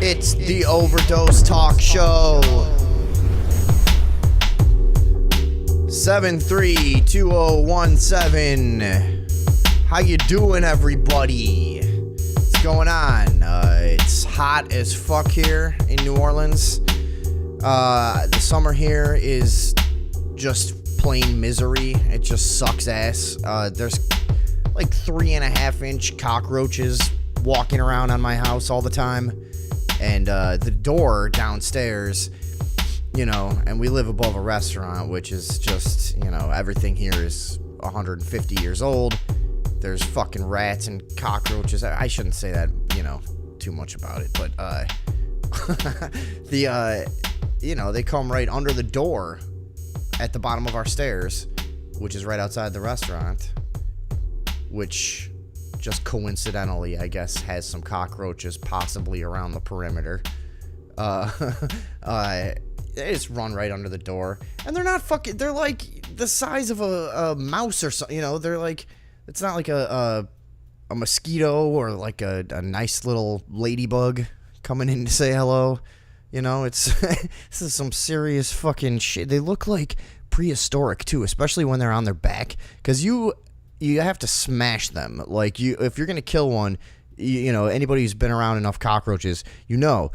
It's the Overdose Talk Show. 732017. How you doing, everybody? What's going on? It's hot as fuck here in New Orleans. The summer here is just plain misery. It just sucks ass. There's like 3.5-inch cockroaches walking around on my house all the time. And the door downstairs, you know, and we live above a restaurant, which is just, you know, everything here is 150 years old. There's fucking rats and cockroaches. I shouldn't say that, you know, too much about it, but you know, they come right under the door at the bottom of our stairs, which is right outside the restaurant, which just coincidentally, I guess, has some cockroaches possibly around the perimeter. They just run right under the door, and they're not fucking. They're like the size of a mouse or something. You know, they're like, it's not like a mosquito or like a nice little ladybug coming in to say hello. You know, it's this is some serious fucking shit. They look like prehistoric too, especially when they're on their back, because you have to smash them. Like, if you're gonna kill one, you know, anybody who's been around enough cockroaches, you know,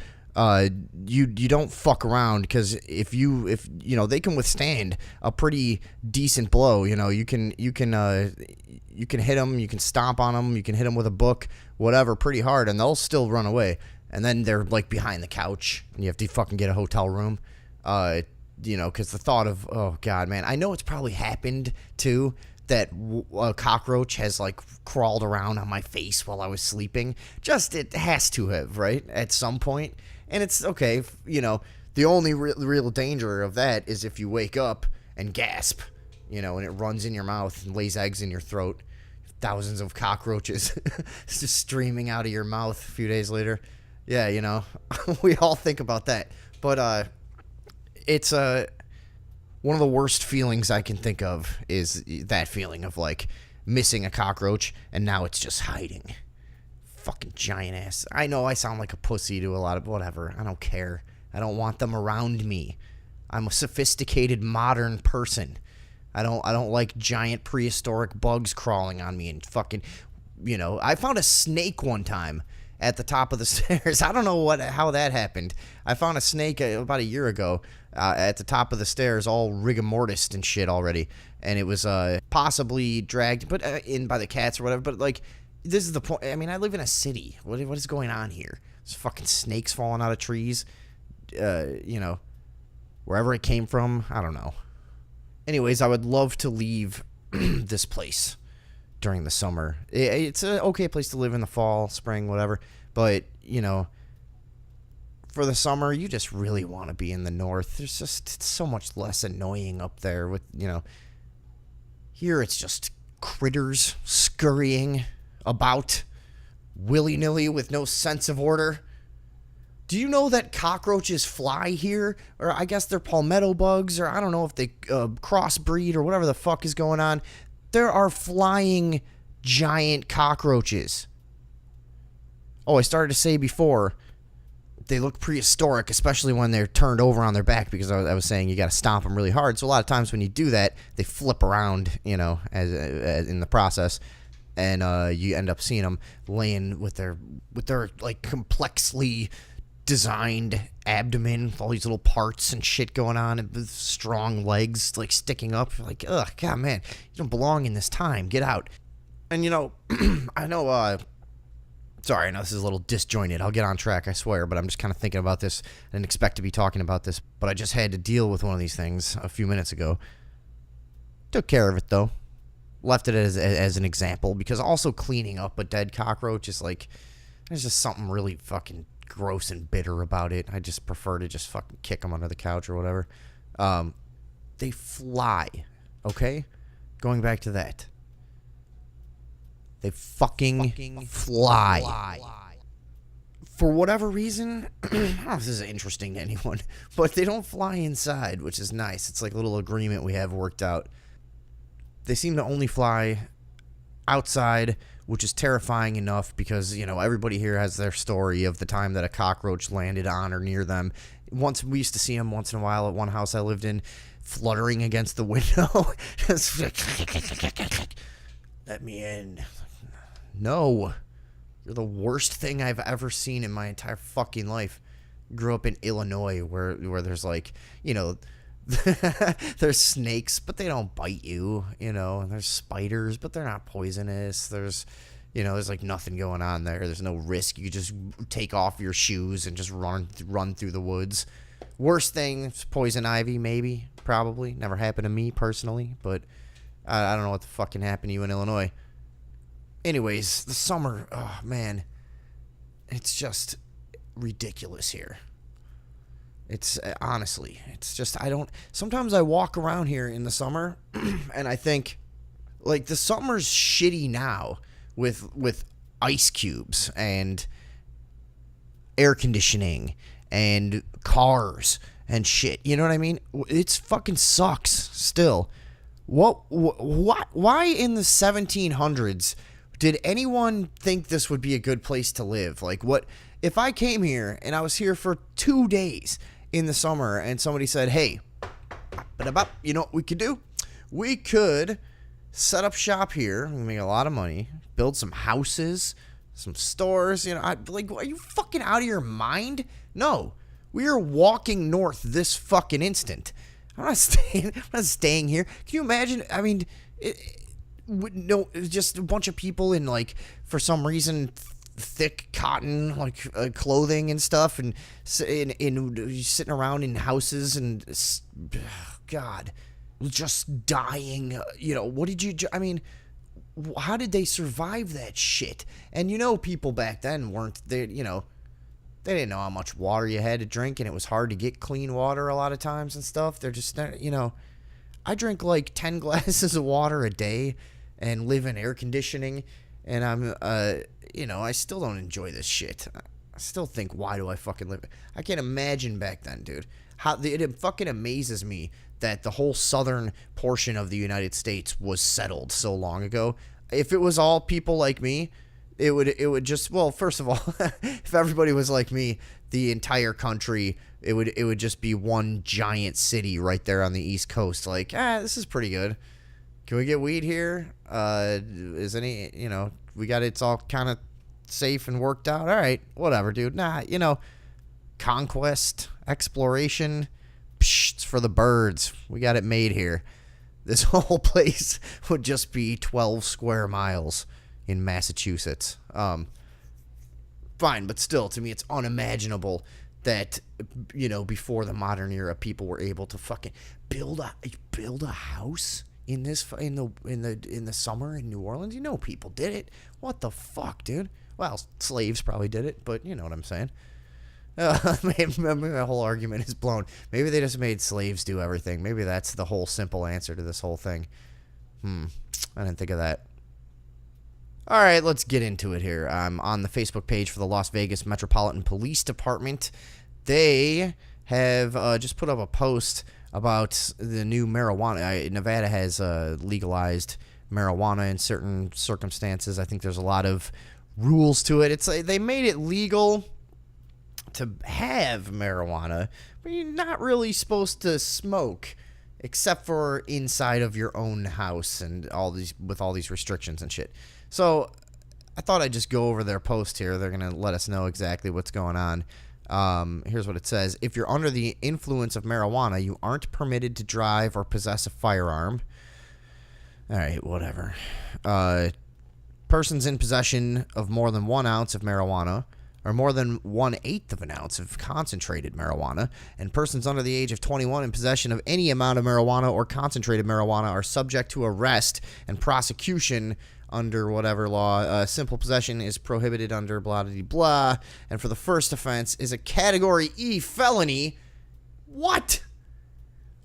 you don't fuck around, because if you know, they can withstand a pretty decent blow. You know, you can hit them, you can stomp on them, you can hit them with a book, whatever, pretty hard, and they'll still run away. And then they're like behind the couch, and you have to fucking get a hotel room. You know, because the thought of, oh god, man, I know it's probably happened too, that a cockroach has like crawled around on my face while I was sleeping. Just, it has to have, right, at some point. And it's okay, you know, the only real danger of that is if you wake up and gasp, you know, and it runs in your mouth and lays eggs in your throat. Thousands of cockroaches just streaming out of your mouth a few days later. Yeah, you know, we all think about that. But it's one of the worst feelings I can think of is that feeling of, like, missing a cockroach, and now it's just hiding. Fucking giant ass. I know I sound like a pussy to a lot of, whatever. I don't care. I don't want them around me. I'm a sophisticated, modern person. I don't like giant prehistoric bugs crawling on me and fucking, you know. I found a snake one time at the top of the stairs. I don't know how that happened. I found a snake about a year ago at the top of the stairs, all rigor mortis and shit already, and it was possibly dragged, but in by the cats or whatever. But like, this is the point. I mean, I live in a city. What is going on here? There's fucking snakes falling out of trees. You know, wherever it came from, I don't know. Anyways, I would love to leave this place during the summer. It's an okay place to live in the fall, spring, whatever. But, you know, for the summer, you just really want to be in the north. There's just, it's so much less annoying up there with, you know. Here it's just critters scurrying about willy-nilly with no sense of order. Do you know that cockroaches fly here? Or I guess they're palmetto bugs, or I don't know if they crossbreed or whatever the fuck is going on. There are flying giant cockroaches. Oh, I started to say before, they look prehistoric, especially when they're turned over on their back, because I was saying you got to stomp them really hard. So a lot of times when you do that, they flip around, you know, as in the process, and you end up seeing them laying with their like complexly designed abdomen, with all these little parts and shit going on, and with strong legs like sticking up. You're like, ugh, god, man, you don't belong in this time. Get out. And you know, I know. Sorry, I know this is a little disjointed. I'll get on track, I swear, but I'm just kind of thinking about this. I didn't expect to be talking about this, but I just had to deal with one of these things a few minutes ago. Took care of it, though. Left it as an example, because also cleaning up a dead cockroach is like, there's just something really fucking gross and bitter about it. I just prefer to just fucking kick them under the couch or whatever. They fly, okay? Going back to that. They fucking fly. For whatever reason, I don't know if this is interesting to anyone, but they don't fly inside, which is nice. It's like a little agreement we have worked out. They seem to only fly outside which is terrifying enough because, you know, everybody here has their story of the time that a cockroach landed on or near them. Once we used to see them once in a while at one house I lived in, fluttering against the window. Just let me in. No. You're the worst thing I've ever seen in my entire fucking life. Grew up in Illinois where there's like, you know, there's snakes, but they don't bite you, you know, and there's spiders, but they're not poisonous. There's, you know, there's like nothing going on there. There's no risk. You just take off your shoes and just run through the woods. Worst thing is poison ivy, maybe, probably. Never happened to me personally, but I don't know what the fuck can happen to you in Illinois. Anyways, the summer, oh man, it's just ridiculous here. It's honestly, it's just, sometimes I walk around here in the summer and I think, like, the summer's shitty now with ice cubes and air conditioning and cars and shit. You know what I mean? It's fucking sucks still. Why in the 1700s did anyone think this would be a good place to live? Like, what if I came here and I was here for 2 days in the summer and somebody said, hey, you know what we could do? We could set up shop here and make a lot of money, build some houses, some stores. You know, like, are you fucking out of your mind? No, we are walking north this fucking instant. I'm not staying here. Can you imagine? I mean, just a bunch of people in, like, for some reason, thick cotton, like, clothing and stuff, and in sitting around in houses and, God, just dying. You know, what did you? I mean, how did they survive that shit? And you know, people back then weren't they? You know, they didn't know how much water you had to drink, and it was hard to get clean water a lot of times and stuff. They're just, you know, I drink like 10 glasses of water a day and live in air conditioning, and I'm, you know, I still don't enjoy this shit. I still think, why do I fucking live? I can't imagine back then, dude. It fucking amazes me that the whole southern portion of the United States was settled so long ago. If it was all people like me, it would just, well, first of all, if everybody was like me, the entire country, it would just be one giant city right there on the East Coast. Like, this is pretty good. Can we get weed here? Is any, you know, it's all kind of safe and worked out. All right, whatever, dude. Nah, you know, conquest, exploration, it's for the birds. We got it made here. This whole place would just be 12 square miles in Massachusetts. Fine, but still, to me, it's unimaginable that, you know, before the modern era, people were able to fucking build a house in the summer in New Orleans. You know, people did it. What the fuck, dude? Well, slaves probably did it, but you know what I'm saying. Maybe my whole argument is blown. Maybe they just made slaves do everything. Maybe that's the whole simple answer to this whole thing. I didn't think of that. All right, let's get into it here. I'm on the Facebook page for the Las Vegas Metropolitan Police Department. They have just put up a post about the new marijuana. Nevada has legalized marijuana in certain circumstances. I think there's a lot of rules to it. It's like they made it legal to have marijuana, but you're not really supposed to smoke except for inside of your own house and with all these restrictions and shit. So I thought I'd just go over their post here. They're going to let us know exactly what's going on. Here's what it says. If you're under the influence of marijuana, you aren't permitted to drive or possess a firearm. All right, whatever. Persons in possession of more than 1 ounce of marijuana or more than 1/8 of an ounce of concentrated marijuana, and persons under the age of 21 in possession of any amount of marijuana or concentrated marijuana are subject to arrest and prosecution under whatever law. Simple possession is prohibited under blah, blah, blah, and for the first offense is a Category E felony. What?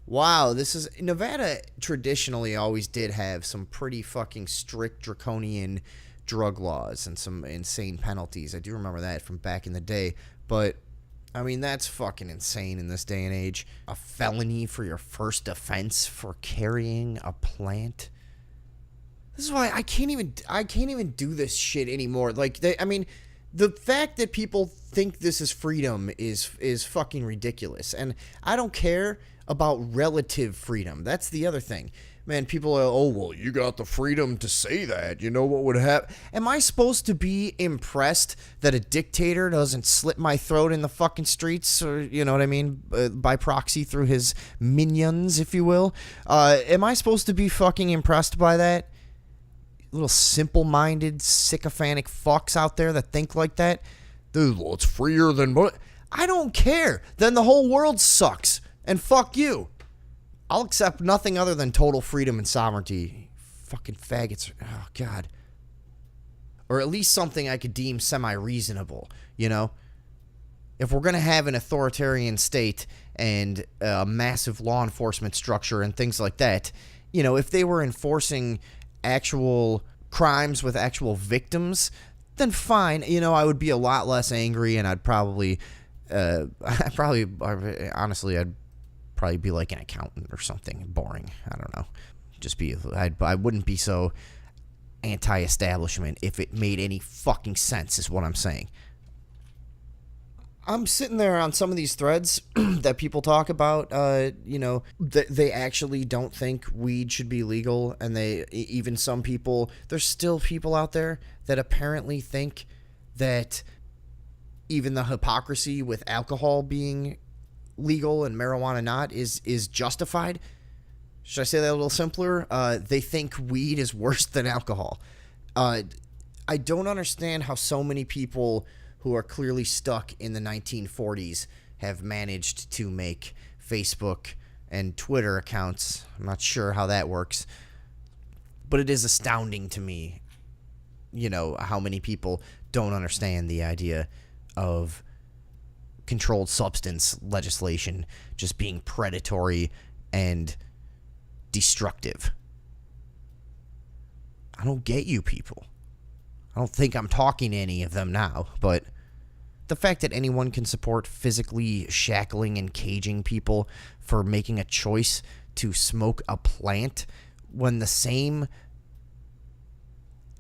Wow, Nevada traditionally always did have some pretty fucking strict draconian drug laws and some insane penalties. I do remember that from back in the day, but I mean, that's fucking insane in this day and age. A felony for your first offense for carrying a plant. This is why I can't even do this shit anymore. Like, the fact that people think this is freedom is fucking ridiculous. And I don't care about relative freedom. That's the other thing. Man, people are, oh, well, you got the freedom to say that. You know what would happen? Am I supposed to be impressed that a dictator doesn't slit my throat in the fucking streets, or, you know what I mean, by proxy through his minions, if you will? Am I supposed to be fucking impressed by that? Little simple-minded, sycophantic fucks out there that think like that. Dude, well, it's freer than what? I don't care. Then the whole world sucks. And fuck you. I'll accept nothing other than total freedom and sovereignty. Fucking faggots. Oh, God. Or at least something I could deem semi-reasonable, you know? If we're going to have an authoritarian state and a massive law enforcement structure and things like that, you know, if they were enforcing actual crimes with actual victims, then fine. You know, I would be a lot less angry, and I'd probably be like an accountant or something boring. I don't know. I wouldn't be so anti-establishment if it made any fucking sense, is what I'm saying. I'm sitting there on some of these threads that people talk about, you know, they actually don't think weed should be legal. And even some people, there's still people out there that apparently think that even the hypocrisy with alcohol being legal and marijuana not is justified. Should I say that a little simpler? They think weed is worse than alcohol. I don't understand how so many people who are clearly stuck in the 1940s have managed to make Facebook and Twitter accounts. I'm not sure how that works, but it is astounding to me, you know, how many people don't understand the idea of controlled substance legislation just being predatory and destructive. I don't get you people. I don't think I'm talking to any of them now, but the fact that anyone can support physically shackling and caging people for making a choice to smoke a plant when the same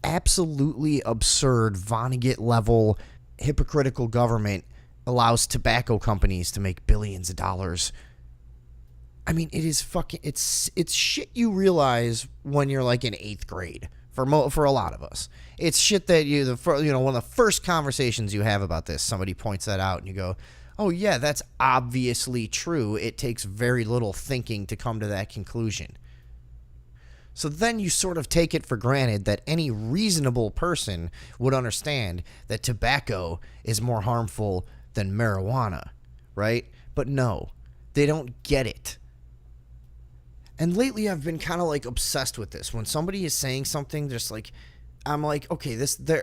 absolutely absurd Vonnegut level hypocritical government allows tobacco companies to make billions of dollars. I mean, it is fucking, it's shit you realize when you're like in 8th grade. For a lot of us, it's shit that one of the first conversations you have about this, somebody points that out and you go, oh yeah, that's obviously true. It takes very little thinking to come to that conclusion. So then you sort of take it for granted that any reasonable person would understand that tobacco is more harmful than marijuana, right? But no, they don't get it. And lately I've been kind of like obsessed with this. When somebody is saying something, just like, I'm like, okay, they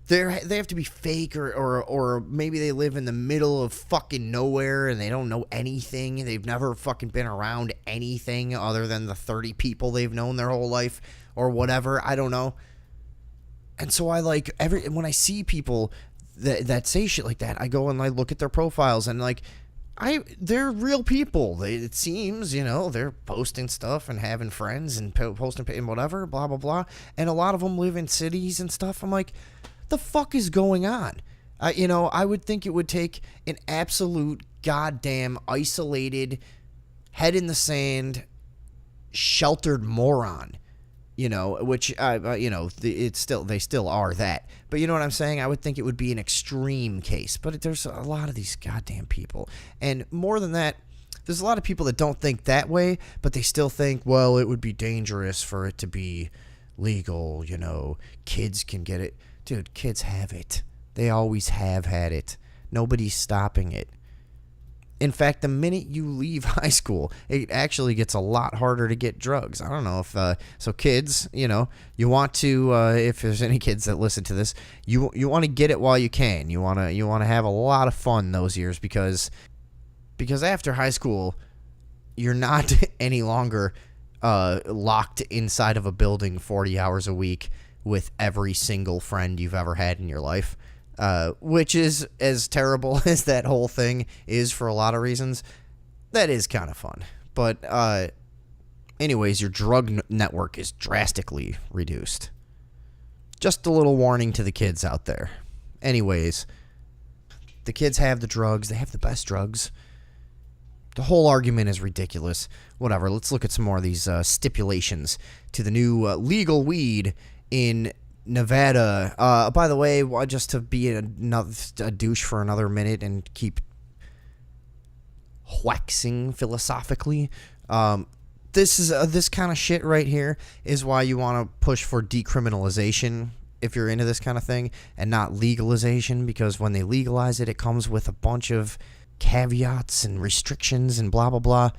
have to be fake, or maybe they live in the middle of fucking nowhere and they don't know anything. They've never fucking been around anything other than the 30 people they've known their whole life or whatever. I don't know. And so I like when I see people that say shit like that, I go and I look at their profiles and like, they're real people. It seems, you know, they're posting stuff and having friends and posting and whatever, blah, blah, blah. And a lot of them live in cities and stuff. I'm like, the fuck is going on? You know, I would think it would take an absolute goddamn isolated, head in the sand, sheltered moron, you know, which, you know, they still are that. But you know what I'm saying? I would think it would be an extreme case. But there's a lot of these goddamn people. And more than that, there's a lot of people that don't think that way, but they still think, well, it would be dangerous for it to be legal, you know. Kids can get it. Dude, kids have it. They always have had it. Nobody's stopping it. In fact, the minute you leave high school, it actually gets a lot harder to get drugs. I don't know if so kids, you know, you want to if there's any kids that listen to this, you want to get it while you can. You want to have a lot of fun those years because after high school, you're not any longer locked inside of a building 40 hours a week with every single friend you've ever had in your life. Which is as terrible as that whole thing is for a lot of reasons. That is kind of fun. But Anyways, your drug network is drastically reduced. Just a little warning to the kids out there. Anyways, the kids have the drugs. They have the best drugs. The whole argument is ridiculous. Whatever, let's look at some more of these stipulations to the new legal weed in Nevada. By the way, just to be a douche for another minute and keep waxing philosophically, this kind of shit right here is why you want to push for decriminalization if you're into this kind of thing and not legalization, because when they legalize it, it comes with a bunch of caveats and restrictions and blah, blah, blah,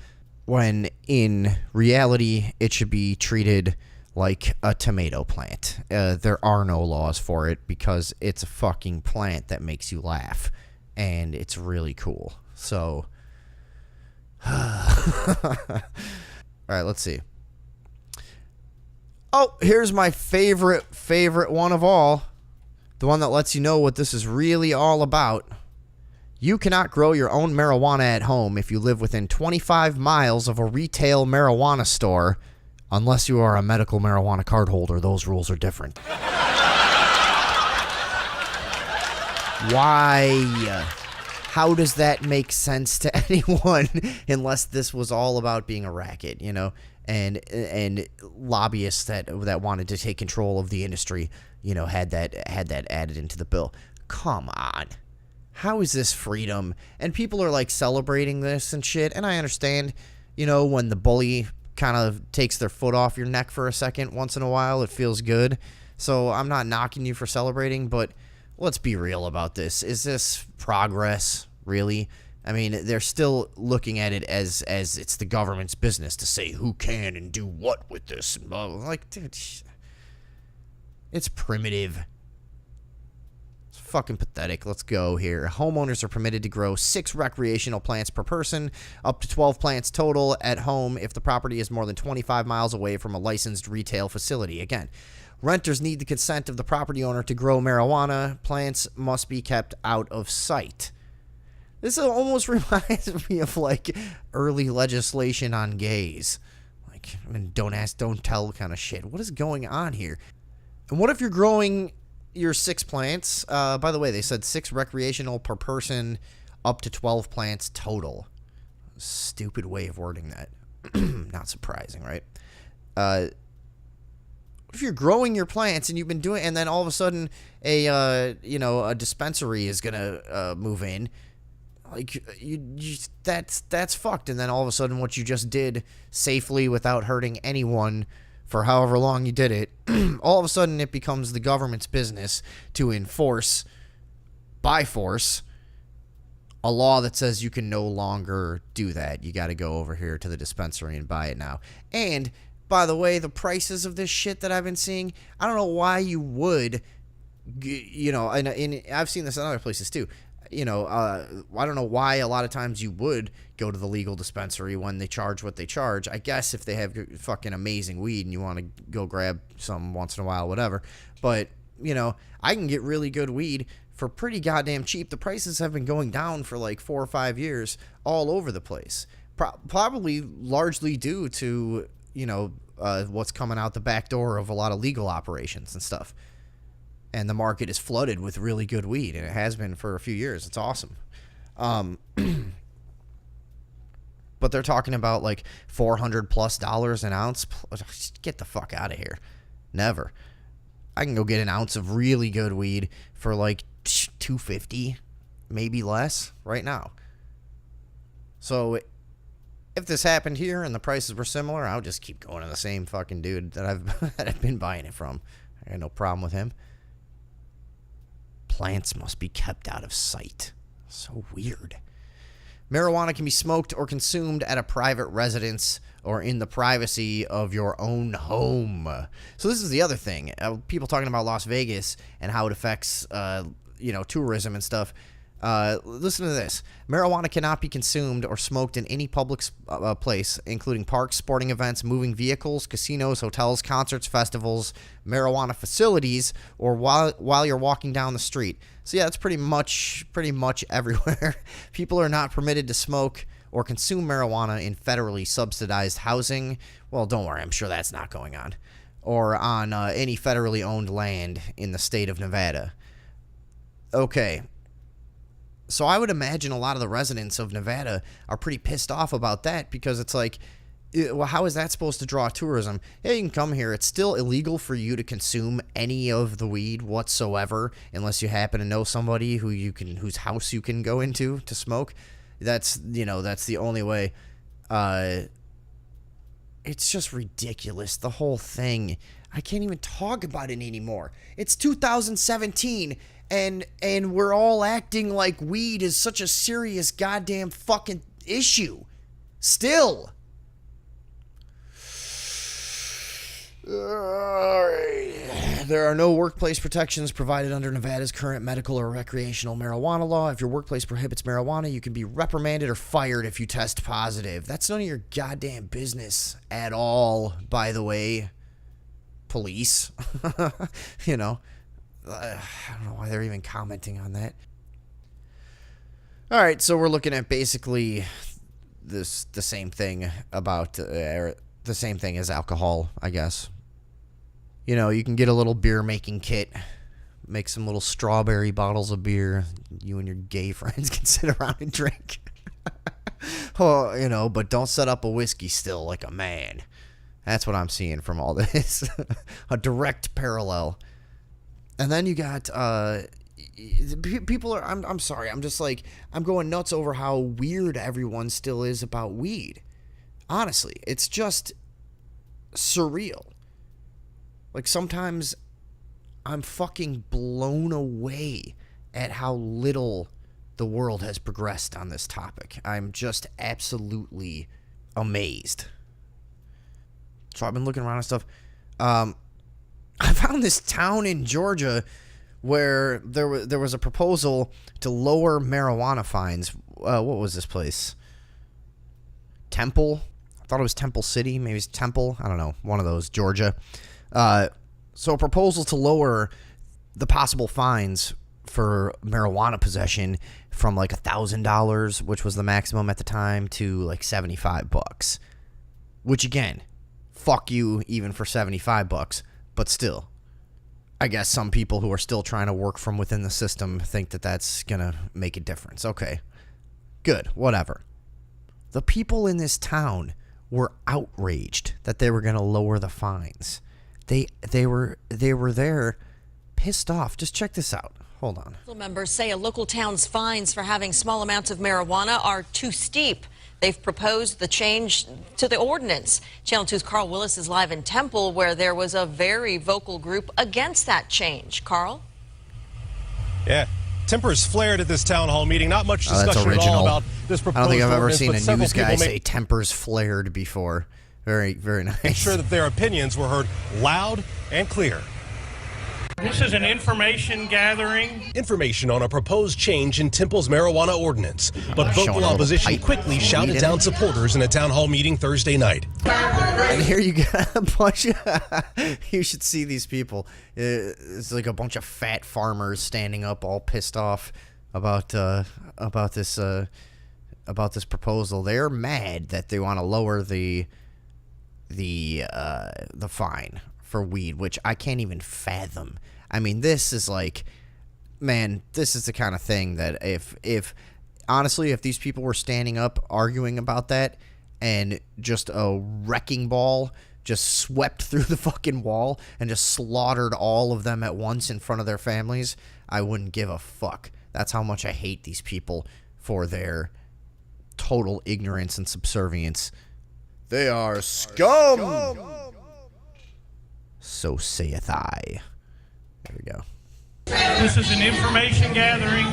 when in reality, it should be treated like a tomato plant. There are no laws for it because it's a fucking plant that makes you laugh, and it's really cool. So, all right, let's see. Oh, here's my favorite one of all. The one that lets you know what this is really all about. You cannot grow your own marijuana at home if you live within 25 miles of a retail marijuana store, unless you are a medical marijuana card holder. Those rules are different. Why? How does that make sense to anyone unless this was all about being a racket, you know, and lobbyists that wanted to take control of the industry, you know, had that added into the bill. Come on. How is this freedom? And people are like celebrating this and shit. And I understand, you know, when the bully kind of takes their foot off your neck for a second once in a while, it feels good. So I'm not knocking you for celebrating, but let's be real about this. Is this progress, really? I mean, they're still looking at it as it's the government's business to say who can and do what with this. Like, dude, it's primitive. Fucking pathetic. Let's go here. Homeowners are permitted to grow 6 recreational plants per person, up to 12 plants total at home if the property is more than 25 miles away from a licensed retail facility. Again, renters need the consent of the property owner to grow marijuana. Plants must be kept out of sight. This almost reminds me of like early legislation on gays. Like, I mean, don't ask, don't tell kind of shit. What is going on here? And what if you're growing your 6 plants? By the way, they said 6 recreational per person, up to 12 plants total. Stupid way of wording that. Not surprising, right? If you're growing your plants and you've been doing, and then all of a sudden a dispensary is gonna move in, like that's fucked. And then all of a sudden, what you just did safely without hurting anyone for however long you did it, all of a sudden it becomes the government's business to enforce, by force, a law that says you can no longer do that. You got to go over here to the dispensary and buy it now. And, by the way, the prices of this shit that I've been seeing, I don't know why you would, you know, and I've seen this in other places too. You know, I don't know why a lot of times you would go to the legal dispensary when they charge what they charge. I guess if they have fucking amazing weed and you want to go grab some once in a while, whatever. But, you know, I can get really good weed for pretty goddamn cheap. The prices have been going down for like 4 or 5 years all over the place. Probably largely due to, you know, what's coming out the back door of a lot of legal operations and stuff. And the market is flooded with really good weed, and it has been for a few years. It's awesome. But they're talking about like $400+ an ounce. Get the fuck out of here. Never. I can go get an ounce of really good weed for like $250, maybe less right now. So if this happened here and the prices were similar, I'll just keep going to the same fucking dude that I've been buying it from. I got no problem with him. Plants must be kept out of sight. So weird. Marijuana can be smoked or consumed at a private residence or in the privacy of your own home. So this is the other thing. People talking about Las Vegas and how it affects, tourism and stuff. Listen to this. Marijuana cannot be consumed or smoked in any public place, including parks, sporting events, moving vehicles, casinos, hotels, concerts, festivals, marijuana facilities, or while you're walking down the street. So yeah, it's pretty much everywhere. People are not permitted to smoke or consume marijuana in federally subsidized housing. Well, don't worry, I'm sure that's not going on. Or on any federally owned land in the state of Nevada. Okay. So I would imagine a lot of the residents of Nevada are pretty pissed off about that, because it's like, well, how is that supposed to draw tourism? Yeah, you can come here. It's still illegal for you to consume any of the weed whatsoever, unless you happen to know somebody whose house you can go into to smoke. That's the only way. It's just ridiculous, the whole thing. I can't even talk about it anymore. It's 2017, and we're all acting like weed is such a serious goddamn fucking issue. Still. There are no workplace protections provided under Nevada's current medical or recreational marijuana law. If your workplace prohibits marijuana, you can be reprimanded or fired if you test positive. That's none of your goddamn business at all, by the way. Police. I don't know why they're even commenting on that. All right, so we're looking at basically the same thing about the same thing as alcohol, I guess. You can get a little beer making kit, make some little strawberry bottles of beer. You and your gay friends can sit around and drink. But don't set up a whiskey still like a man. That's what I'm seeing from all this. A direct parallel. And then you got people are I'm sorry, I'm just like, I'm going nuts over how weird everyone still is about weed. Honestly, it's just surreal. Like, sometimes I'm fucking blown away at how little the world has progressed on this topic. I'm just absolutely amazed. So I've been looking around and stuff. I found this town in Georgia where there was a proposal to lower marijuana fines. What was this place? Temple? I thought it was Temple City. Maybe it's Temple. I don't know. One of those. Georgia. So a proposal to lower the possible fines for marijuana possession from like $1,000, which was the maximum at the time, to like $75. Which, again, fuck you even for $75, but still. I guess some people who are still trying to work from within the system think that that's gonna make a difference. Okay, good, whatever. The people in this town were outraged that they were gonna lower the fines. They were there pissed off. Just check this out. Hold on. Members say a local town's fines for having small amounts of marijuana are too steep. They've proposed the change to the ordinance. Channel 2's Carl Willis is live in Temple, where there was a very vocal group against that change. Carl? Yeah. Tempers flared at this town hall meeting. Not much discussion at all about this proposed I don't think I've ever ordinance, seen a news guy say tempers flared before. Very, very nice. Make sure that their opinions were heard loud and clear. This is an information gathering. Information on a proposed change in Temple's marijuana ordinance. But vocal opposition quickly shouted down supporters in a town hall meeting Thursday night. And here you got a bunch of, you should see these people. It's like a bunch of fat farmers standing up all pissed off about this proposal. They're mad that they want to lower the fine for weed, which I can't even fathom. I mean, this is like, man, this is the kind of thing that if honestly, if these people were standing up arguing about that and just a wrecking ball just swept through the fucking wall and just slaughtered all of them at once in front of their families, I wouldn't give a fuck. That's how much I hate these people for their total ignorance and subservience. They are scum! So saith I. There we go. This is an information gathering.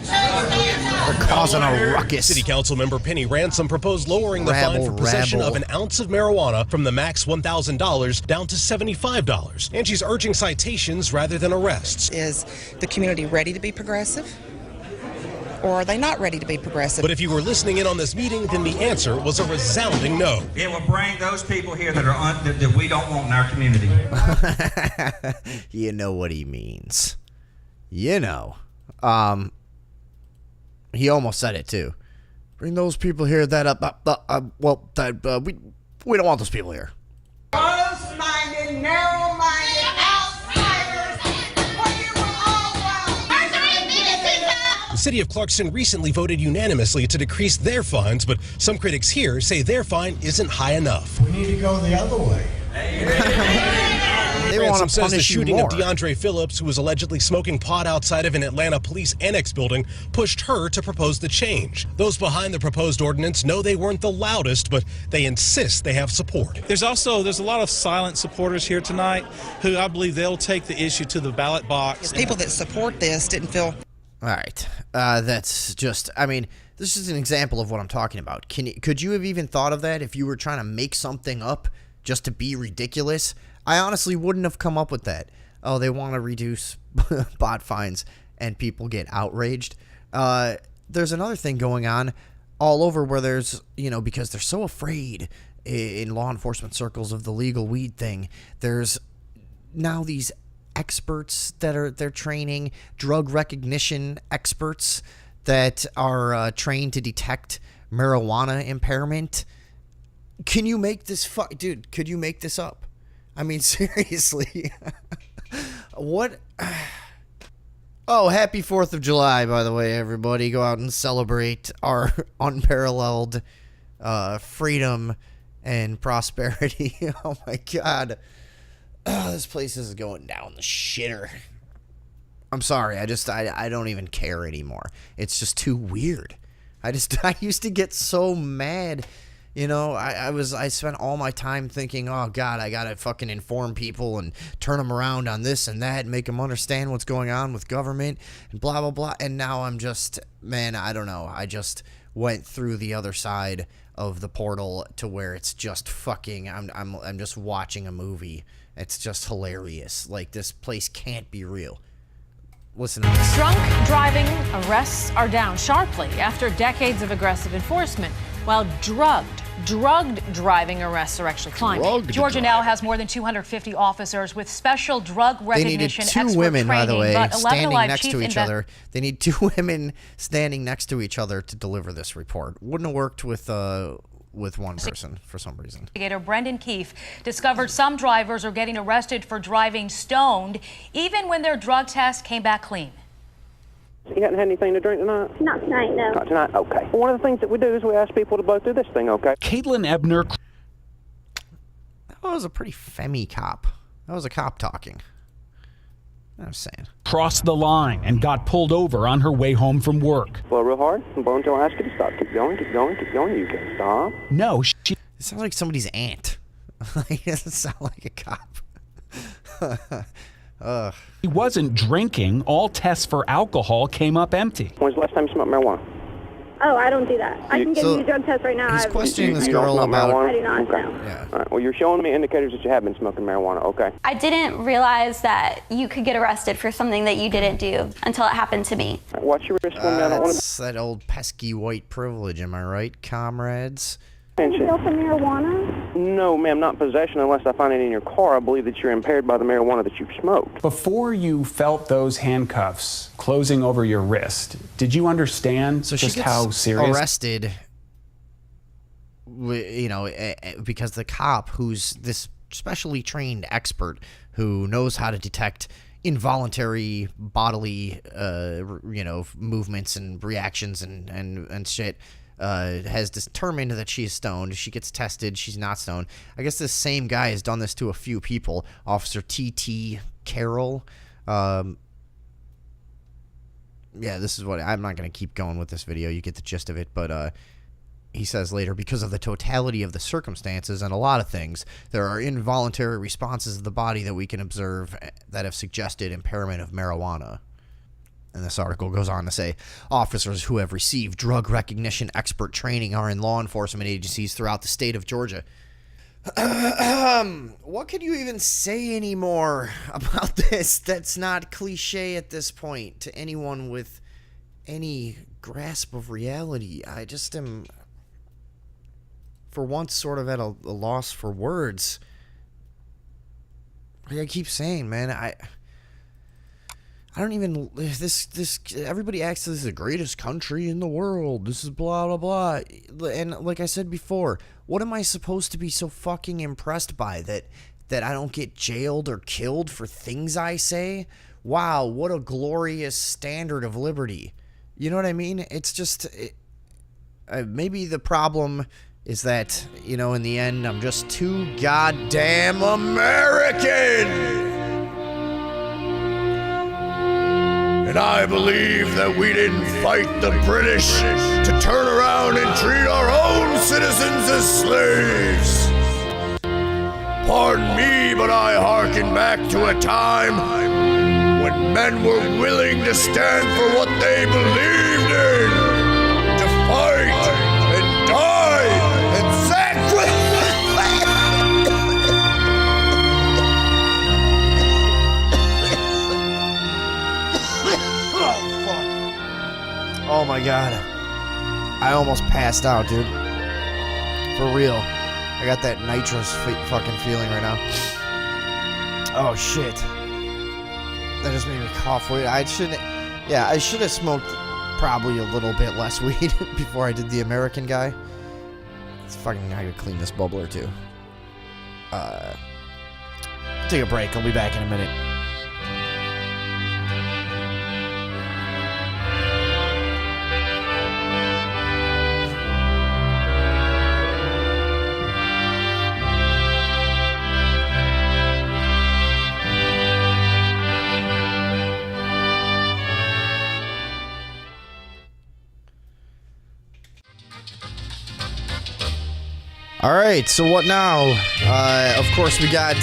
They're causing a ruckus. City Council member Penny Ransom proposed lowering the fine for possession of an ounce of marijuana from the max $1,000 down to $75. And she's urging citations rather than arrests. Is the community ready to be progressive? Or are they not ready to be progressive? But if you were listening in on this meeting, then the answer was a resounding no. It will bring those people here that we don't want in our community. You know what he means. You know. He almost said it too. Bring those people here that we don't want those people here. Close-minded, narrow-minded outsiders. What you will all want. The city of Clarkston recently voted unanimously to decrease their fines, but some critics here say their fine isn't high enough. We need to go the other way. They want Ransom to says the punish you shooting more. of DeAndre Phillips, who was allegedly smoking pot outside of an Atlanta police annex building, pushed her to propose the change. Those behind the proposed ordinance know they weren't the loudest, but they insist they have support. There's a lot of silent supporters here tonight who I believe they'll take the issue to the ballot box. People that support this didn't feel. All right, that's just. I mean, this is an example of what I'm talking about. Could you have even thought of that if you were trying to make something up just to be ridiculous? I honestly wouldn't have come up with that. Oh, they want to reduce bot fines and people get outraged. There's another thing going on all over where there's, because they're so afraid in law enforcement circles of the legal weed thing. There's now these experts that they're training, drug recognition experts that are trained to detect marijuana impairment. Can you make this dude, could you make this up? I mean, seriously. What? Oh, happy 4th of July, by the way, everybody. Go out and celebrate our unparalleled freedom and prosperity. Oh, my God. Oh, this place is going down the shitter. I'm sorry. I don't even care anymore. It's just too weird. I used to get so mad. I spent all my time thinking, oh, God, I got to fucking inform people and turn them around on this and that and make them understand what's going on with government and blah, blah, blah. And now I'm just, man, I don't know. I just went through the other side of the portal to where it's just fucking, I'm just watching a movie. It's just hilarious. Like, this place can't be real. Listen to this. Drunk driving arrests are down sharply after decades of aggressive enforcement, while drugged driving arrests are actually climbing. Georgia now has more than 250 officers with special drug recognition expert training. They needed two women, by the way, standing next to each other. They need two women standing next to each other to deliver this report. Wouldn't have worked with one person for some reason. Investigator Brendan Keefe discovered some drivers are getting arrested for driving stoned, even when their drug test came back clean. You hadn't had anything to drink tonight? Not tonight, no. Not tonight? Okay. Well, one of the things that we do is we ask people to blow through this thing, okay? Caitlin Ebner. That was a pretty femmy cop. That was a cop talking. I'm saying. Crossed the line and got pulled over on her way home from work. Blow real hard and blow until I ask you to stop. Keep going, keep going, keep going. You can stop. No, It sounds like somebody's aunt. It doesn't sound like a cop. He wasn't drinking. All tests for alcohol came up empty. When's the last time you smoked marijuana? Oh, I don't do that. I can give you a drug test right now. He's questioning this girl about... I do not, okay. no. Yeah. All right. Well, you're showing me indicators that you have been smoking marijuana, okay? I didn't realize that you could get arrested for something that you didn't do until it happened to me. All right, watch your wrist for me. I don't want That's that old pesky white privilege, am I right, comrades? Did you sell some marijuana? No, ma'am, not possession unless I find it in your car. I believe that you're impaired by the marijuana that you've smoked. Before you felt those handcuffs closing over your wrist, did you understand just how serious? Arrested, because the cop, who's this specially trained expert who knows how to detect involuntary bodily, movements and reactions and shit. Has determined that she is stoned. She gets tested. She's not stoned. I guess this same guy has done this to a few people. Officer T.T. Carroll. Yeah, this is what... I'm not going to keep going with this video. You get the gist of it. But he says later, because of the totality of the circumstances and a lot of things, there are involuntary responses of the body that we can observe that have suggested impairment of marijuana. And this article goes on to say, officers who have received drug recognition expert training are in law enforcement agencies throughout the state of Georgia. What could you even say anymore about this that's not cliche at this point to anyone with any grasp of reality? I just am, for once, sort of at a loss for words. Like I keep saying, man, I don't even, everybody acts this is the greatest country in the world. This is blah, blah, blah. And like I said before, what am I supposed to be so fucking impressed by that I don't get jailed or killed for things I say? Wow, what a glorious standard of liberty. You know what I mean? It's just, maybe the problem is that, you know, in the end, I'm just too goddamn American. And I believe that we didn't fight the British to turn around and treat our own citizens as slaves. Pardon me, but I hearken back to a time when men were willing to stand for what they believed in, to fight and die and sacrifice. Oh my god. I almost passed out, dude. For real. I got that nitrous fucking feeling right now. Oh shit. That just made me cough. Wait, I should have smoked probably a little bit less weed before I did the American guy. It's fucking, I gotta clean this bubbler too. Take a break. I'll be back in a minute. All right, so what now? Of course, we got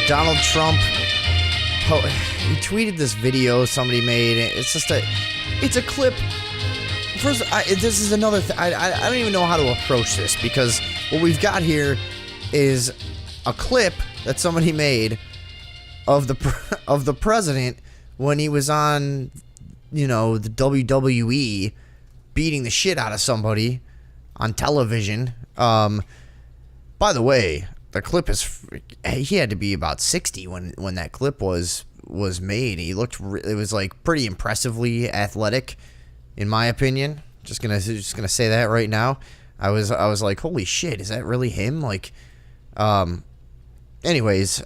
Donald Trump. He tweeted this video somebody made. It's a clip. First, this is another thing. I don't even know how to approach this, because what we've got here is a clip that somebody made of the president when he was on, you know, the WWE, beating the shit out of somebody on television. By the way, the clip is, he had to be about 60 when that clip was made. He looked, it was like pretty impressively athletic, in my opinion. Just gonna say that right now. I was like, holy shit, is that really him? Like, anyways,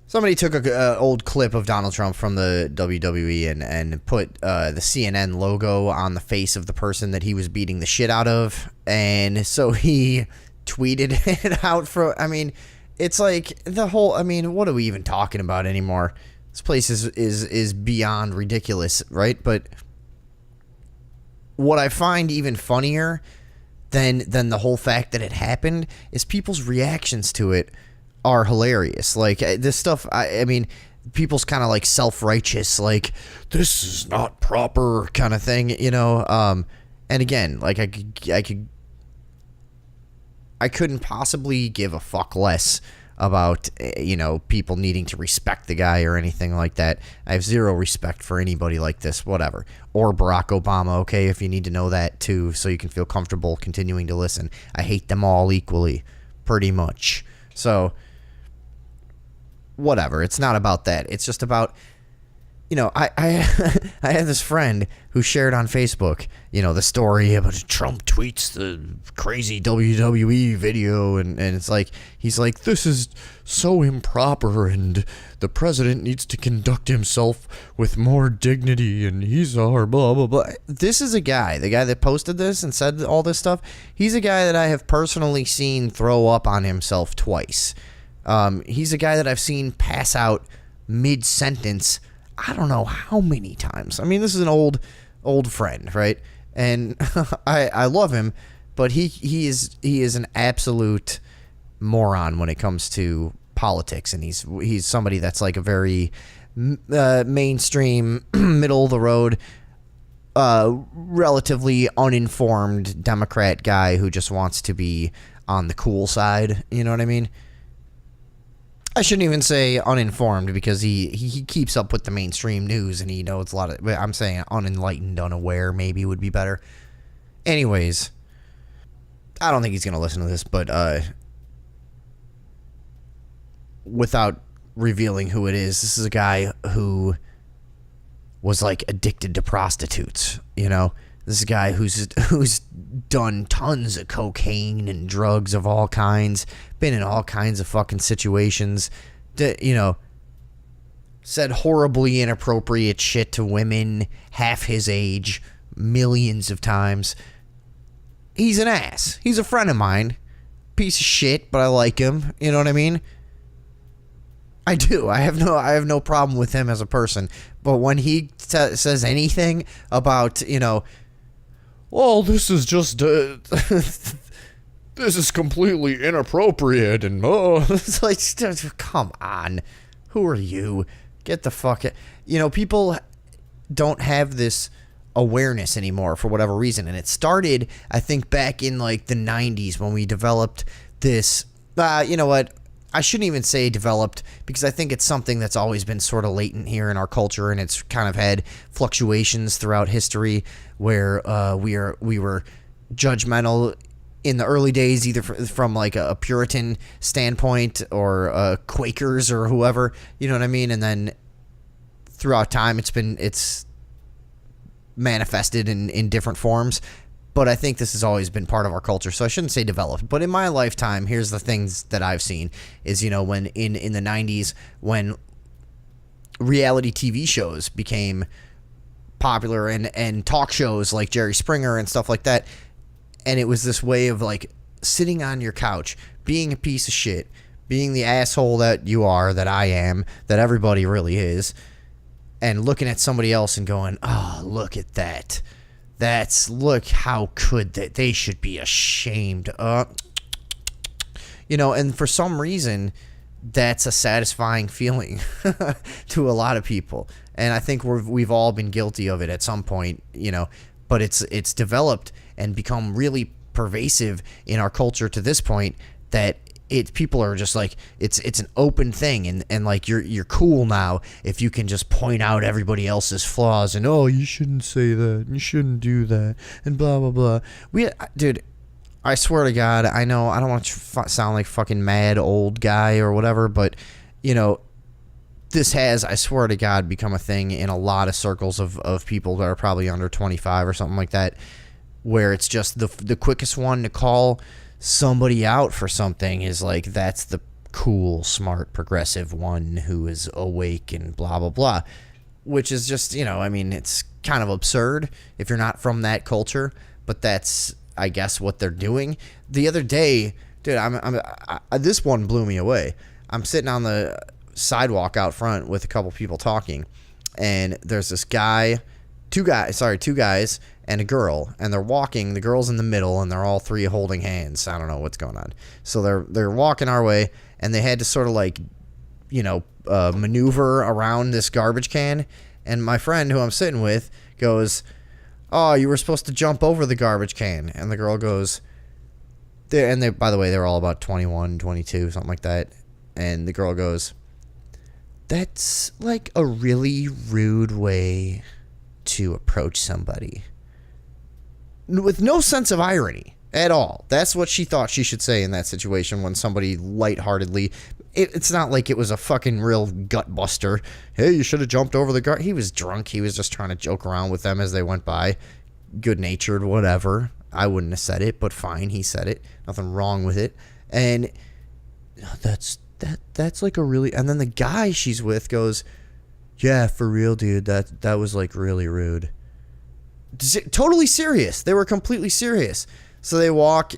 somebody took an old clip of Donald Trump from the WWE and put the CNN logo on the face of the person that he was beating the shit out of. And so he tweeted it out for, I mean, it's like the whole, I mean, what are we even talking about anymore? This place is beyond ridiculous, right? But what I find even funnier than the whole fact that it happened is people's reactions to it are hilarious. Like, this stuff, I mean, people's kind of like self-righteous, like, this is not proper kind of thing, you know. And again, like, I couldn't possibly give a fuck less about, you know, people needing to respect the guy or anything like that. I have zero respect for anybody like this, whatever. Or Barack Obama, okay, if you need to know that too, so you can feel comfortable continuing to listen. I hate them all equally, pretty much. So whatever, it's not about that. It's just about, you know, I I had this friend who shared on Facebook, you know, the story about Trump tweets the crazy WWE video, and it's like, he's like, this is so improper, and the president needs to conduct himself with more dignity, and he's our blah blah blah. This is a guy, the guy that posted this and said all this stuff, he's a guy that I have personally seen throw up on himself twice. He's a guy that I've seen pass out mid-sentence I don't know how many times. I mean, this is an old friend, right? And I love him, but he is an absolute moron when it comes to politics, and he's somebody that's like a very mainstream, middle of the road, relatively uninformed Democrat guy who just wants to be on the cool side. You know what I mean? I shouldn't even say uninformed, because he keeps up with the mainstream news and he knows a lot of, I'm saying unenlightened, unaware maybe would be better. Anyways, I don't think he's going to listen to this, but without revealing who it is. This is a guy who was like addicted to prostitutes, you know. This is a guy who's done tons of cocaine and drugs of all kinds, been in all kinds of fucking situations, you know, said horribly inappropriate shit to women half his age millions of times. He's an ass. He's a friend of mine. Piece of shit, but I like him. You know what I mean? I do. I have no problem with him as a person. But when he says anything about, you know, well, this is just this is completely inappropriate, and it's like, come on, who are you? Get the fuck out. You know, people don't have this awareness anymore for whatever reason, and it started, I think, back in like the 90s when we developed this. You know what? I shouldn't even say developed, because I think it's something that's always been sort of latent here in our culture, and it's kind of had fluctuations throughout history where we were judgmental in the early days, either from like a Puritan standpoint or Quakers or whoever, you know what I mean? And then throughout time, it's manifested in different forms. But I think this has always been part of our culture, so I shouldn't say developed. But in my lifetime, here's the things that I've seen is, you know, when in the 90s, when reality TV shows became popular and talk shows like Jerry Springer and stuff like that, and it was this way of like sitting on your couch, being a piece of shit, being the asshole that you are, that I am, that everybody really is, and looking at somebody else and going, oh, look at that. Look, how could they should be ashamed. You know, and for some reason, that's a satisfying feeling to a lot of people. And I think we've all been guilty of it at some point, you know, but it's developed and become really pervasive in our culture to this point that people are just like, it's an open thing, and like you're cool now if you can just point out everybody else's flaws and, oh, you shouldn't say that, you shouldn't do that, and blah blah blah. Dude, I swear to God, I know I don't want to sound like fucking mad old guy or whatever, but you know, this has, I swear to God, become a thing in a lot of circles of people that are probably under 25 or something like that, where it's just the quickest one to call somebody out for something is like, that's the cool, smart, progressive one who is awake and blah blah blah, which is just, you know, I mean, it's kind of absurd if you're not from that culture, but that's, I guess, what they're doing. The other day, dude, this one blew me away. I'm sitting on the sidewalk out front with a couple people talking, and there's this guy, two guys and a girl, and they're walking. The girl's in the middle, and they're all three holding hands. I don't know what's going on. So they're walking our way, and they had to sort of like, you know, maneuver around this garbage can. And my friend who I'm sitting with goes, oh, you were supposed to jump over the garbage can. And the girl goes, they by the way, they're all about 21, 22, something like that. And the girl goes, that's like a really rude way to approach somebody. With no sense of irony at all. That's what she thought she should say in that situation when somebody lightheartedly, it's not like it was a fucking real gut buster. Hey, you should have jumped over the guard. He was drunk. He was just trying to joke around with them as they went by. Good natured, whatever. I wouldn't have said it, but fine, he said it. Nothing wrong with it. And that's like a really, and then the guy she's with goes, yeah, for real, dude, that was like really rude. Totally serious. They were completely serious. So they walk,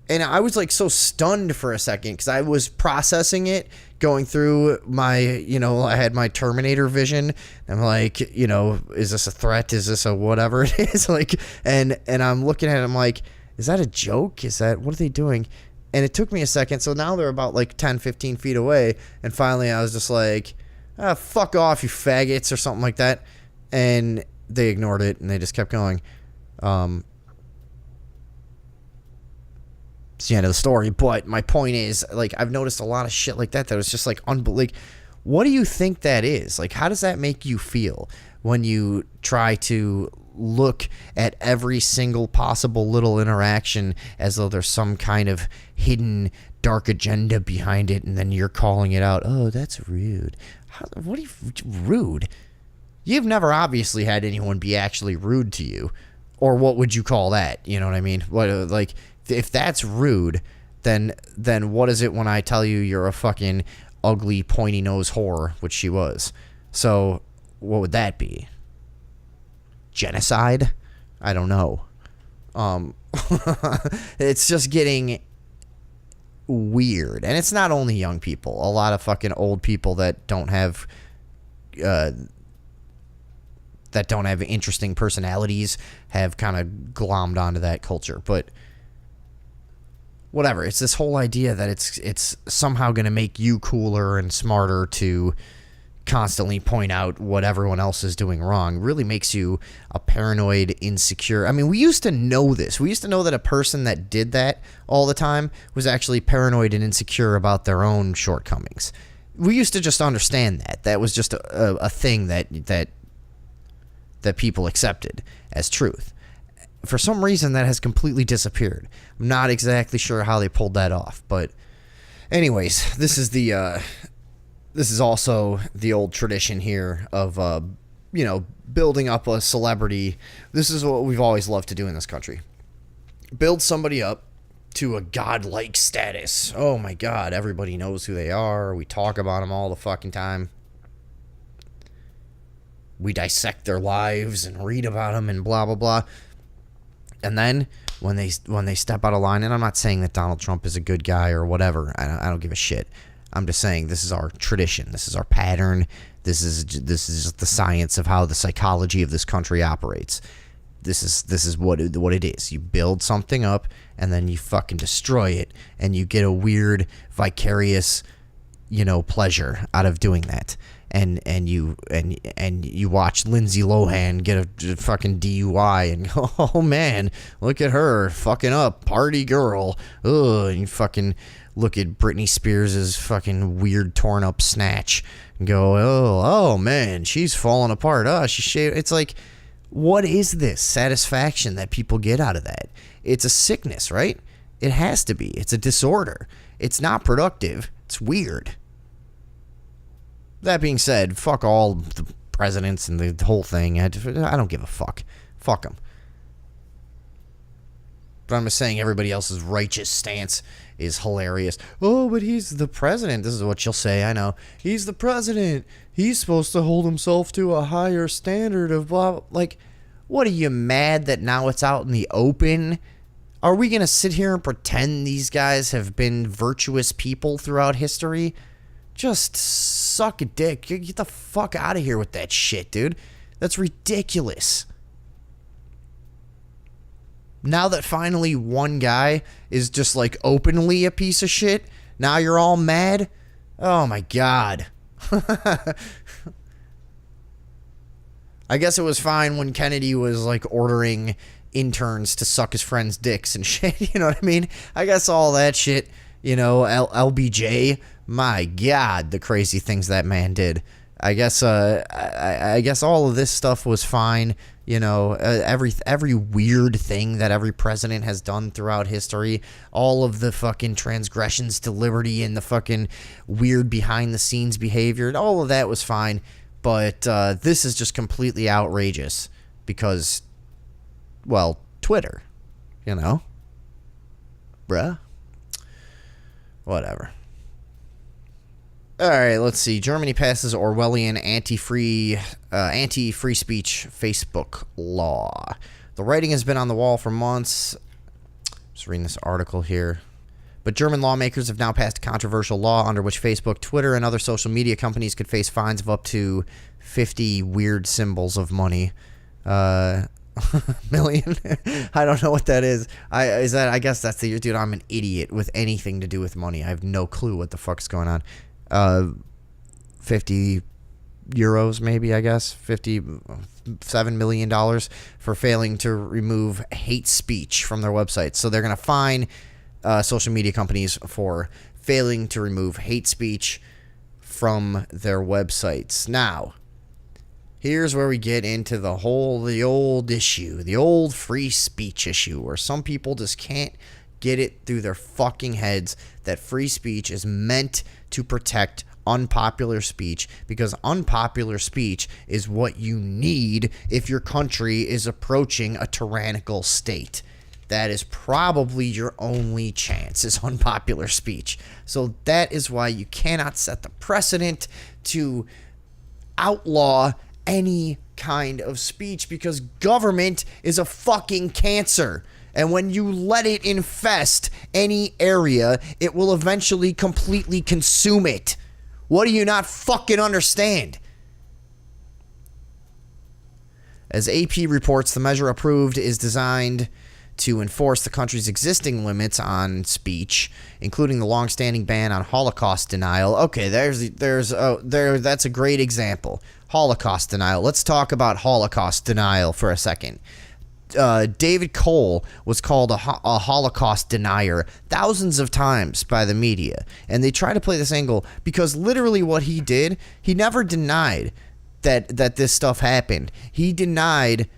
and I was like so stunned for a second because I was processing it, going through my, you know, I had my Terminator vision. I'm like, you know, is this a threat? Is this a whatever it is? Like, and I'm looking at it, I'm like, is that a joke? What are they doing? And it took me a second. So now they're about like 10, 15 feet away. And finally I was just like, fuck off, you faggots, or something like that. And they ignored it, and they just kept going. It's the end of the story, but my point is, like, I've noticed a lot of shit like that was just like unbelievable. What do you think that is? Like, how does that make you feel when you try to look at every single possible little interaction as though there's some kind of hidden dark agenda behind it, and then you're calling it out. Oh, that's rude. What are you rude? You've never obviously had anyone be actually rude to you, or what would you call that? You know what I mean? What like if that's rude, then what is it when I tell you you're a fucking ugly pointy nose whore, which she was? So what would that be? Genocide? I don't know. It's just getting weird, and it's not only young people. A lot of fucking old people that don't have interesting personalities have kind of glommed onto that culture. But whatever, it's this whole idea that it's somehow going to make you cooler and smarter to constantly point out what everyone else is doing wrong. Really makes you a paranoid, insecure. I mean, we used to know this. We used to know that a person that did that all the time was actually paranoid and insecure about their own shortcomings. We used to just understand that. That was just a thing that people accepted as truth. For some reason, that has completely disappeared. I'm not exactly sure how they pulled that off, but anyways, this is also the old tradition here of, building up a celebrity. This is what we've always loved to do in this country. Build somebody up to a godlike status. Oh my God, everybody knows who they are. We talk about them all the fucking time. We dissect their lives and read about them and blah, blah, blah. And then when they step out of line, and I'm not saying that Donald Trump is a good guy or whatever. I don't give a shit. I'm just saying this is our tradition. This is our pattern. This is just the science of how the psychology of this country operates. This is what it is. You build something up and then you fucking destroy it, and you get a weird vicarious, pleasure out of doing that. And you watch Lindsay Lohan get a fucking DUI and go, oh man, look at her fucking up, party girl. Ugh, and you fucking look at Britney Spears' fucking weird torn up snatch and go, oh man, she's falling apart. Oh, she shaved. It's like, what is this satisfaction that people get out of that? It's a sickness, right? It has to be. It's a disorder. It's not productive. It's weird. That being said, fuck all the presidents and the whole thing. I don't give a fuck. Fuck them. But I'm just saying everybody else's righteous stance is hilarious. Oh, but he's the president. This is what you'll say, I know. He's the president. He's supposed to hold himself to a higher standard of blah. Like, what are you mad that now it's out in the open? Are we going to sit here and pretend these guys have been virtuous people throughout history? Just suck a dick. Get the fuck out of here with that shit, dude. That's ridiculous. Now that finally one guy is just like openly a piece of shit, now you're all mad? Oh my God. I guess it was fine when Kennedy was like ordering interns to suck his friends' dicks and shit. You know what I mean? I guess all that shit, LBJ. My God, the crazy things that man did. I guess I guess all of this stuff was fine. Every weird thing that every president has done throughout history, all of the fucking transgressions to liberty and the fucking weird behind the scenes behavior, all of that was fine. But this is just completely outrageous because, well, Twitter, bruh. Whatever. All right, let's see. Germany passes Orwellian anti-free speech Facebook law. The writing has been on the wall for months. Just reading this article here. But German lawmakers have now passed a controversial law under which Facebook, Twitter, and other social media companies could face fines of up to 50 weird symbols of money. Million. I don't know what that is. I guess that's the dude. I'm an idiot with anything to do with money. I have no clue what the fuck's going on. 50 euros maybe, I guess. $57 million for failing to remove hate speech from their websites. So they're going to fine social media companies for failing to remove hate speech from their websites. Now, here's where we get into the old issue, the old free speech issue, where some people just can't get it through their fucking heads that free speech is meant to protect unpopular speech, because unpopular speech is what you need if your country is approaching a tyrannical state. That is probably your only chance, is unpopular speech. So that is why you cannot set the precedent to outlaw any kind of speech, because government is a fucking cancer. And when you let it infest any area, it will eventually completely consume it. What do you not fucking understand? As AP reports, the measure approved is designed to enforce the country's existing limits on speech, including the long-standing ban on Holocaust denial. Okay, that's a great example. Holocaust denial. Let's talk about Holocaust denial for a second. David Cole was called a Holocaust denier thousands of times by the media, and they try to play this angle because literally what he did, he never denied that this stuff happened. He denied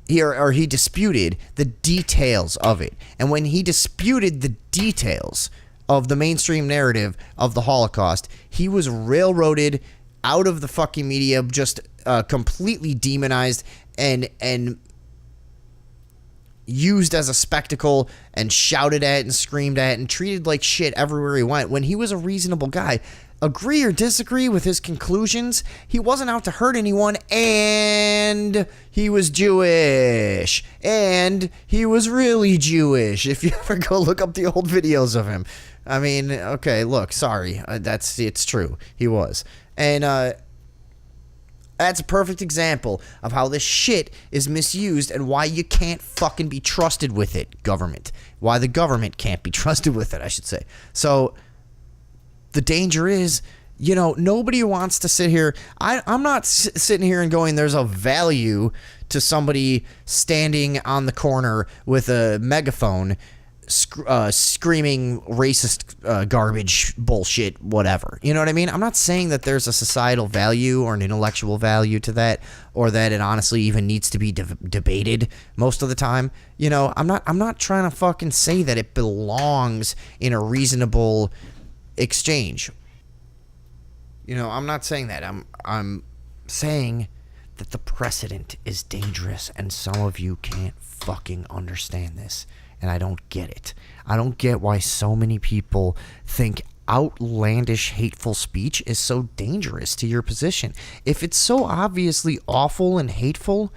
he disputed the details of it. And when he disputed the details of the mainstream narrative of the Holocaust, he was railroaded out of the fucking media, just completely demonized and used as a spectacle and shouted at and screamed at and treated like shit everywhere he went, when he was a reasonable guy. Agree or disagree with his conclusions, he wasn't out to hurt anyone, and he was Jewish, and he was really Jewish. If you ever go look up the old videos of him, I mean, okay, look, sorry, it's true, he was. And that's a perfect example of how this shit is misused and why you can't fucking be trusted with it, government. Why the government can't be trusted with it, I should say. So the danger is, nobody wants to sit here. I'm not sitting here and going, there's a value to somebody standing on the corner with a megaphone screaming racist garbage bullshit, whatever. You know what I mean? I'm not saying that there's a societal value or an intellectual value to that, or that it honestly even needs to be debated most of the time. I'm not trying to fucking say that it belongs in a reasonable exchange. I'm not saying that. I'm saying that the precedent is dangerous, and some of you can't fucking understand this, and I don't get it. I don't get why so many people think outlandish, hateful speech is so dangerous to your position. If it's so obviously awful and hateful,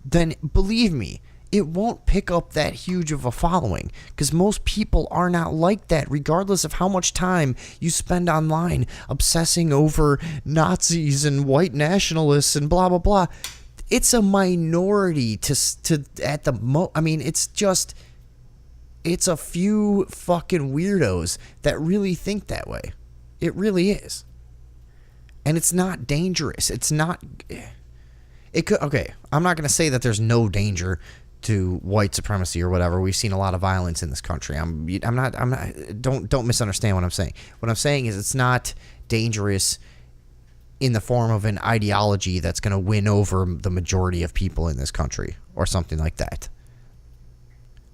then believe me, it won't pick up that huge of a following, because most people are not like that, regardless of how much time you spend online obsessing over Nazis and white nationalists and blah blah blah. It's a minority it's a few fucking weirdos that really think that way. It really is. And it's not dangerous. It could, okay, I'm not going to say that there's no danger to white supremacy or whatever. We've seen a lot of violence in this country. Don't misunderstand what I'm saying. What I'm saying is it's not dangerous in the form of an ideology that's going to win over the majority of people in this country or something like that.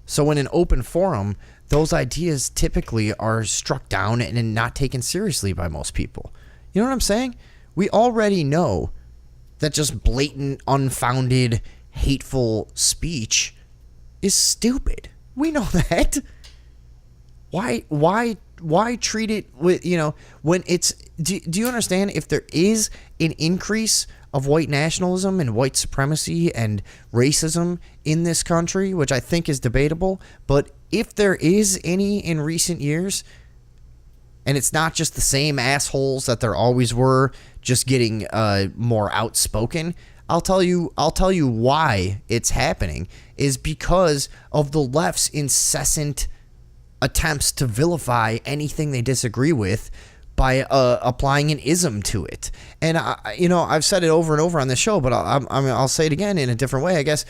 So in an open forum, those ideas typically are struck down and not taken seriously by most people. You know what I'm saying? We already know that just blatant, unfounded, hateful speech is stupid. We know that. Why treat it with, when it's, do you understand, if there is an increase of white nationalism and white supremacy and racism in this country, which I think is debatable, but if there is any in recent years, and it's not just the same assholes that there always were, just getting more outspoken, I'll tell you why it's happening is because of the left's incessant attempts to vilify anything they disagree with by applying an ism to it. And I've said it over and over on this show, but I'll say it again in a different way, I guess.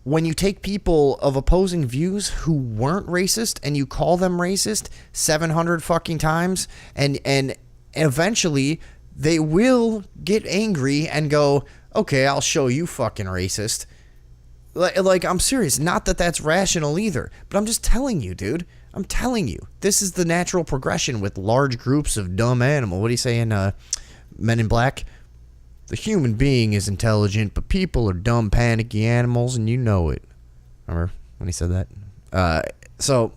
When you take people of opposing views who weren't racist and you call them racist 700 fucking times, and eventually they will get angry and go, okay, I'll show you fucking racist. Like, I'm serious. Not that that's rational either, but I'm just telling you, dude. I'm telling you. This is the natural progression with large groups of dumb animal. What do you say in Men in Black? The human being is intelligent, but people are dumb, panicky animals, and you know it. Remember when he said that? So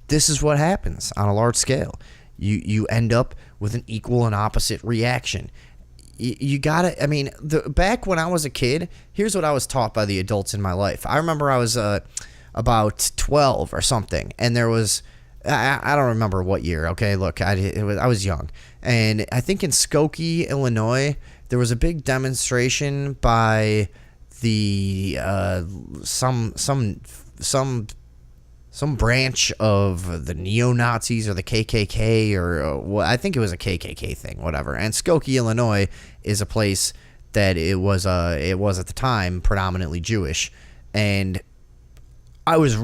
this is what happens on a large scale. You end up with an equal and opposite reaction. You gotta, I mean, back when I was a kid, here's what I was taught by the adults in my life. I remember I was about 12 or something, and there was, I don't remember what year, okay, look, I was young, and I think in Skokie, Illinois, there was a big demonstration by the, some branch of the neo-Nazis or the KKK or I think it was a KKK thing, whatever. And Skokie, Illinois is a place that it was at the time predominantly Jewish. And I was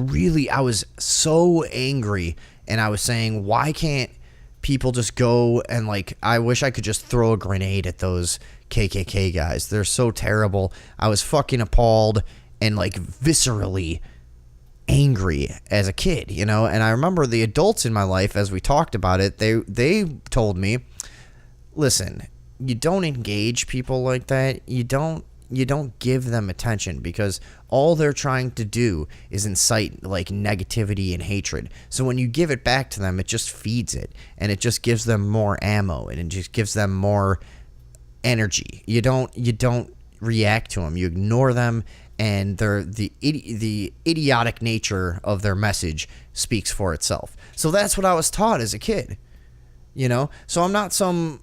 so angry, and I was saying, why can't people just go and, like, I wish I could just throw a grenade at those KKK guys. They're so terrible. I was fucking appalled and, like, viscerally angry as a kid, you know. And I remember the adults in my life, as we talked about it, they told me, listen, you don't engage people like that. You don't give them attention, because all they're trying to do is incite, like, negativity and hatred. So when you give it back to them, it just feeds it, and it just gives them more ammo, and it just gives them more energy. You don't react to them. You ignore them. And the idiotic nature of their message speaks for itself. So that's what I was taught as a kid, you know. So I'm not some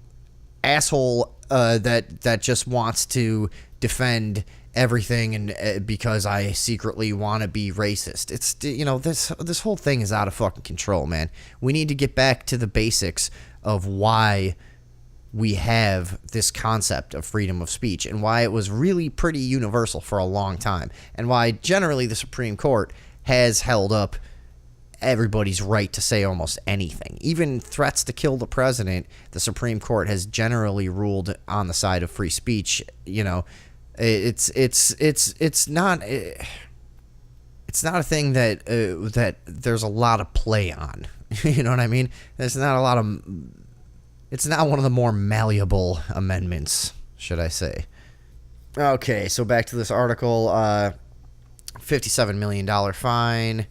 asshole that just wants to defend everything and because I secretly want to be racist. It's, you know, this whole thing is out of fucking control, man. We need to get back to the basics of why we have this concept of freedom of speech, and why it was really pretty universal for a long time, and why generally the Supreme Court has held up everybody's right to say almost anything. Even threats to kill the president, the Supreme Court has generally ruled on the side of free speech. You know, it's not a thing that there's a lot of play on. You know what I mean? There's not a lot of. It's not one of the more malleable amendments, should I say. Okay, so back to this article. $57 million fine.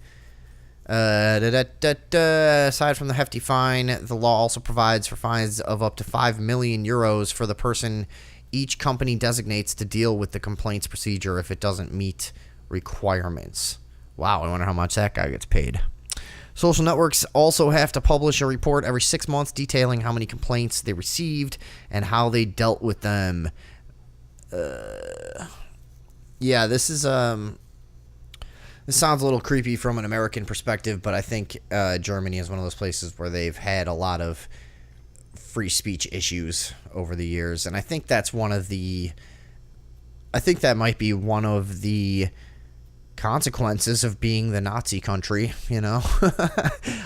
Aside from the hefty fine, the law also provides for fines of up to 5 million euros for the person each company designates to deal with the complaints procedure if it doesn't meet requirements. Wow, I wonder how much that guy gets paid. Social networks also have to publish a report every 6 months detailing how many complaints they received and how they dealt with them. Yeah, this is this sounds a little creepy from an American perspective, but I think Germany is one of those places where they've had a lot of free speech issues over the years, and I think that might be one of the consequences of being the Nazi country, you know.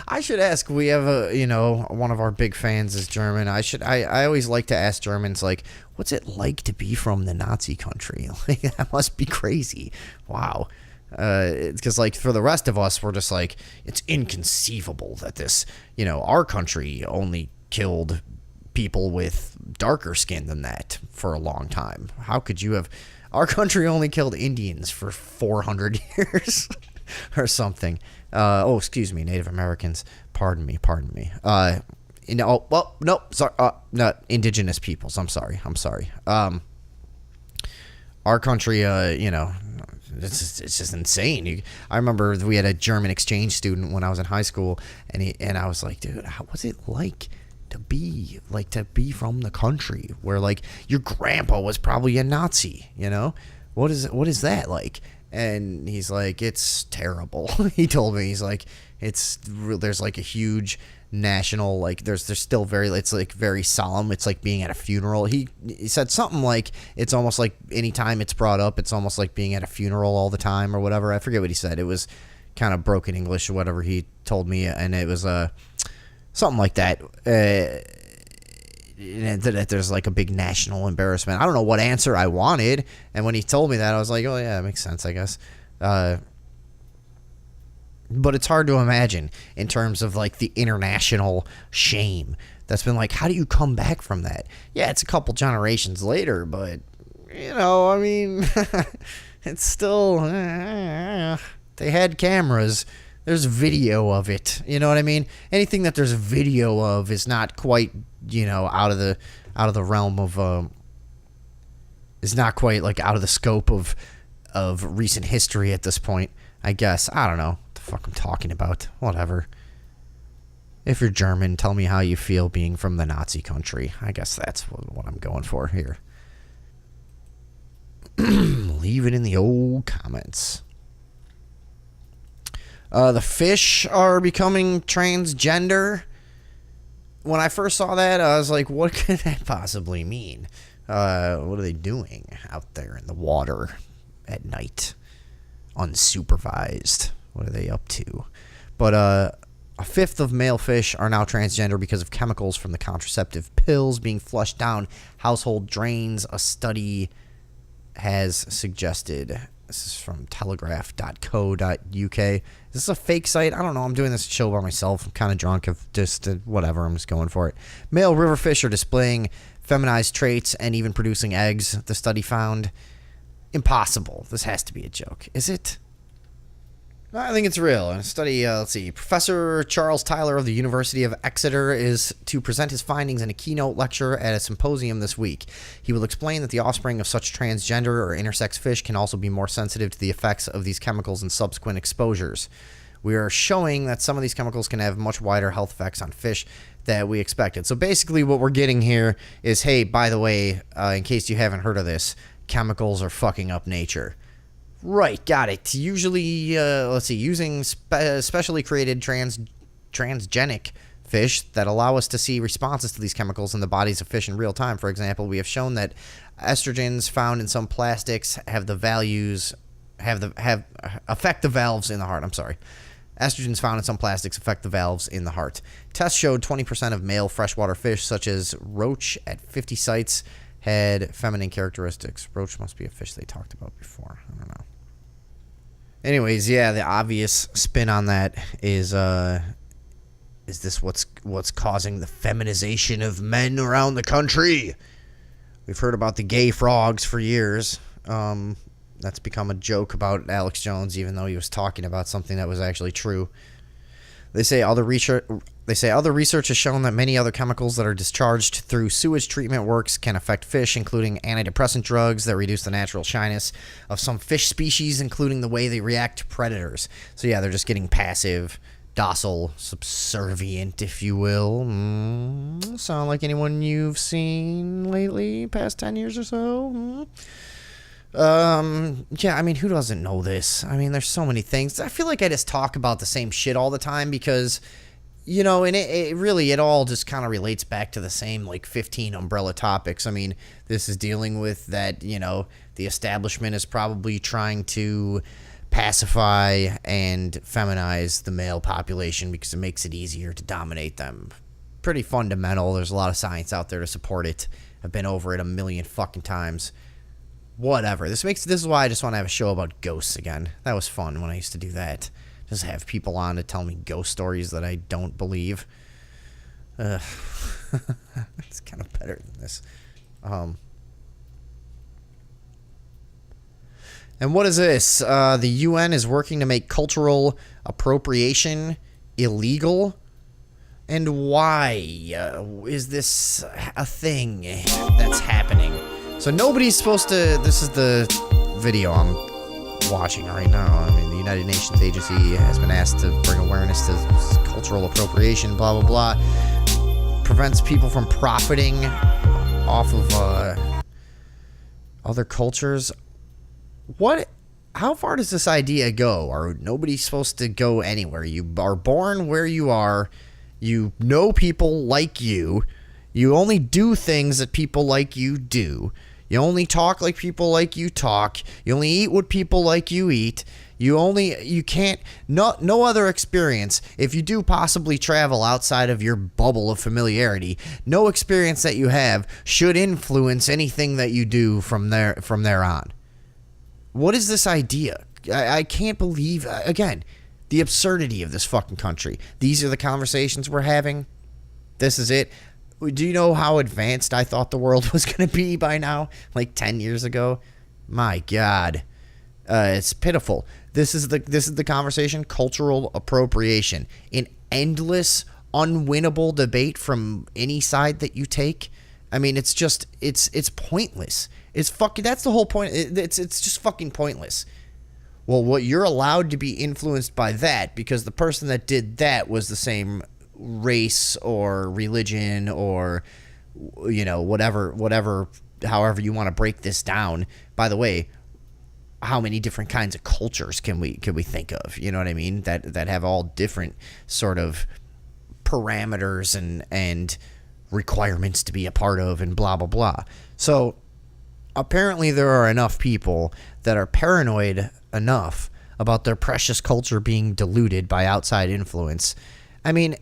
I should ask, we have one of our big fans is German. I always like to ask Germans, like, what's it like to be from the Nazi country? Like, that must be crazy. Wow. Because, like, for the rest of us, we're just like, it's inconceivable that this, you know, our country only killed people with darker skin than that for a long time. How could you have? Our country only killed Indians for 400 years or something. Excuse me, Native Americans. Pardon me. Not indigenous peoples. I'm sorry. Our country, it's just insane. I remember we had a German exchange student when I was in high school, and I was like, dude, how was it like to be from the country where, like, your grandpa was probably a Nazi, you know? What is that like? And he's like, it's terrible. He told me, he's like, there's like a huge national, like, there's still it's like very solemn. It's like being at a funeral. He said something like, it's almost like anytime it's brought up, it's almost like being at a funeral all the time or whatever. I forget what he said. It was kind of broken English or whatever he told me, and it was something like that. that there's like a big national embarrassment. I don't know what answer I wanted, and when he told me that, I was like, oh yeah, it makes sense, I guess. But it's hard to imagine in terms of like the international shame that's been like, how do you come back from that? Yeah, it's a couple generations later, but I mean, it's still, they had cameras. There's video of it. You know what I mean? Anything that there's video of is not quite, out of the realm of, is not quite like out of the scope of recent history at this point, I guess. I don't know what the fuck I'm talking about. Whatever. If you're German, tell me how you feel being from the Nazi country. I guess that's what I'm going for here. Leave it in the old comments. The fish are becoming transgender. When I first saw that, I was like, what could that possibly mean? What are they doing out there in the water at night? Unsupervised. What are they up to? But a fifth of male fish are now transgender because of chemicals from the contraceptive pills being flushed down household drains, a study has suggested. This is from telegraph.co.uk. Is this a fake site? I don't know. I'm doing this show by myself. I'm kind of drunk. Whatever. I'm just going for it. Male river fish are displaying feminized traits and even producing eggs, the study found. Impossible. This has to be a joke. Is it? I think it's real. In a study, let's see. Professor Charles Tyler of the University of Exeter is to present his findings in a keynote lecture at a symposium this week. He will explain that the offspring of such transgender or intersex fish can also be more sensitive to the effects of these chemicals in subsequent exposures. We are showing that some of these chemicals can have much wider health effects on fish than we expected. So basically what we're getting here is, hey, by the way, in case you haven't heard of this, chemicals are fucking up nature. Right, got it. Usually, let's see, using specially created transgenic fish that allow us to see responses to these chemicals in the bodies of fish in real time. For example, we have shown that estrogens found in some plastics affect the valves in the heart. Estrogens found in some plastics affect the valves in the heart. Tests showed 20% of male freshwater fish, such as roach at 50 sites, had feminine characteristics. Roach must be a fish they talked about before. I don't know. Anyways, yeah, the obvious spin on that is this what's causing the feminization of men around the country? We've heard about the gay frogs for years. That's become a joke about Alex Jones, even though he was talking about something that was actually true. They say other research has shown that many other chemicals that are discharged through sewage treatment works can affect fish, including antidepressant drugs that reduce the natural shyness of some fish species, including the way they react to predators. So yeah, they're just getting passive, docile, subservient, if you will. Sound like anyone you've seen lately, past 10 years or so? Yeah, I mean, who doesn't know this? I mean, there's so many things. I feel like I just talk about the same shit all the time because, and it all just kind of relates back to the same, like, 15 umbrella topics. I mean, this is dealing with that, the establishment is probably trying to pacify and feminize the male population because it makes it easier to dominate them. Pretty fundamental. There's a lot of science out there to support it. I've been over it a million fucking times. Whatever. This is why I just want to have a show about ghosts again. That was fun when I used to do that. Just have people on to tell me ghost stories that I don't believe. It's kind of better than this. And what is this? The UN is working to make cultural appropriation illegal. And why is this a thing that's happening? So nobody's supposed to... This is the video I'm watching right now. I mean, the United Nations agency has been asked to bring awareness to cultural appropriation, blah, blah, blah. Prevents people from profiting off of other cultures. How far does this idea go? Are nobody's supposed to go anywhere? You are born where you are. You know people like you. You only do things that people like you do. You only talk like people like you talk. You only eat what people like you eat. You can't, no other experience, if you do possibly travel outside of your bubble of familiarity, no experience that you have should influence anything that you do from there on. What is this idea? I can't believe, again, the absurdity of this fucking country. These are the conversations we're having. This is it. Do you know how advanced I thought the world was going to be by now? Like 10 years ago? My God. It's pitiful. This is the conversation. Cultural appropriation. An endless, unwinnable debate from any side that you take. I mean, it's just, it's pointless. It's fucking, that's the whole point. It's just fucking pointless. Well, what you're allowed to be influenced by that because the person that did that was the same race or religion or, you know, whatever, however you want to break this down. By the way, how many different kinds of cultures can we think of? You know what I mean? That have all different sort of parameters and requirements to be a part of and blah, blah, blah. So apparently there are enough people that are paranoid enough about their precious culture being diluted by outside influence. I mean,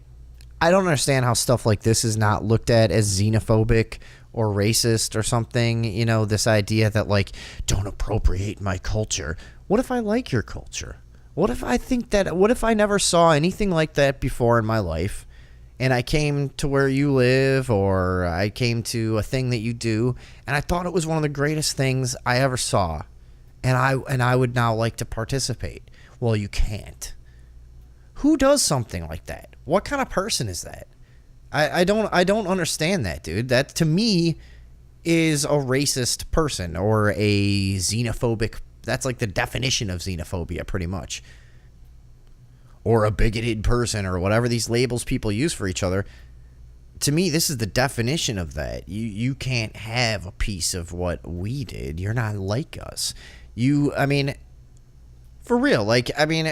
I don't understand how stuff like this is not looked at as xenophobic or racist or something. You know, this idea that, like, don't appropriate my culture. What if I like your culture? What if I never saw anything like that before in my life, and I came to where you live, or I came to a thing that you do, and I thought it was one of the greatest things I ever saw, and I would now like to participate. Well, you can't. Who does something like that? What kind of person is that? I don't understand that, dude. That, to me, is a racist person or a xenophobic. That's like the definition of xenophobia, pretty much. Or a bigoted person, or whatever these labels people use for each other. To me, this is the definition of that. You can't have a piece of what we did. You're not like us. I mean, for real. Like, I mean,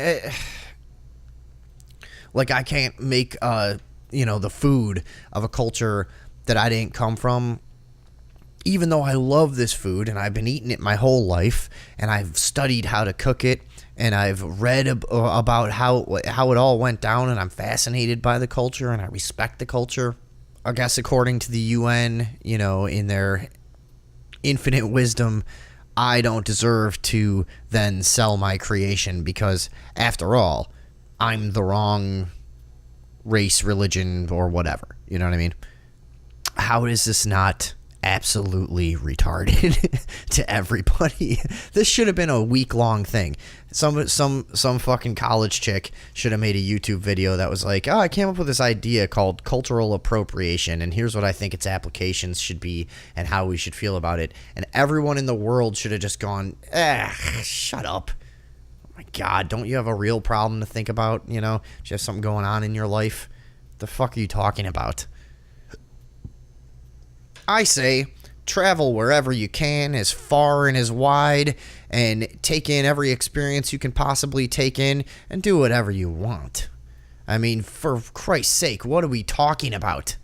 like I can't make, the food of a culture that I didn't come from. Even though I love this food and I've been eating it my whole life and I've studied how to cook it and I've read about how it all went down, and I'm fascinated by the culture and I respect the culture. I guess according to the UN, in their infinite wisdom, I don't deserve to then sell my creation because, after all, I'm the wrong race, religion, or whatever. You know what I mean? How is this not absolutely retarded to everybody? This should have been a week-long thing. Some fucking college chick should have made a YouTube video that was like, I came up with this idea called cultural appropriation, and here's what I think its applications should be and how we should feel about it. And everyone in the world should have just gone, shut up. Oh my God, don't you have a real problem to think about? Do you have something going on in your life? What the fuck are you talking about? I say travel wherever you can, as far and as wide, and take in every experience you can possibly take in, and do whatever you want. I mean, for Christ's sake, what are we talking about?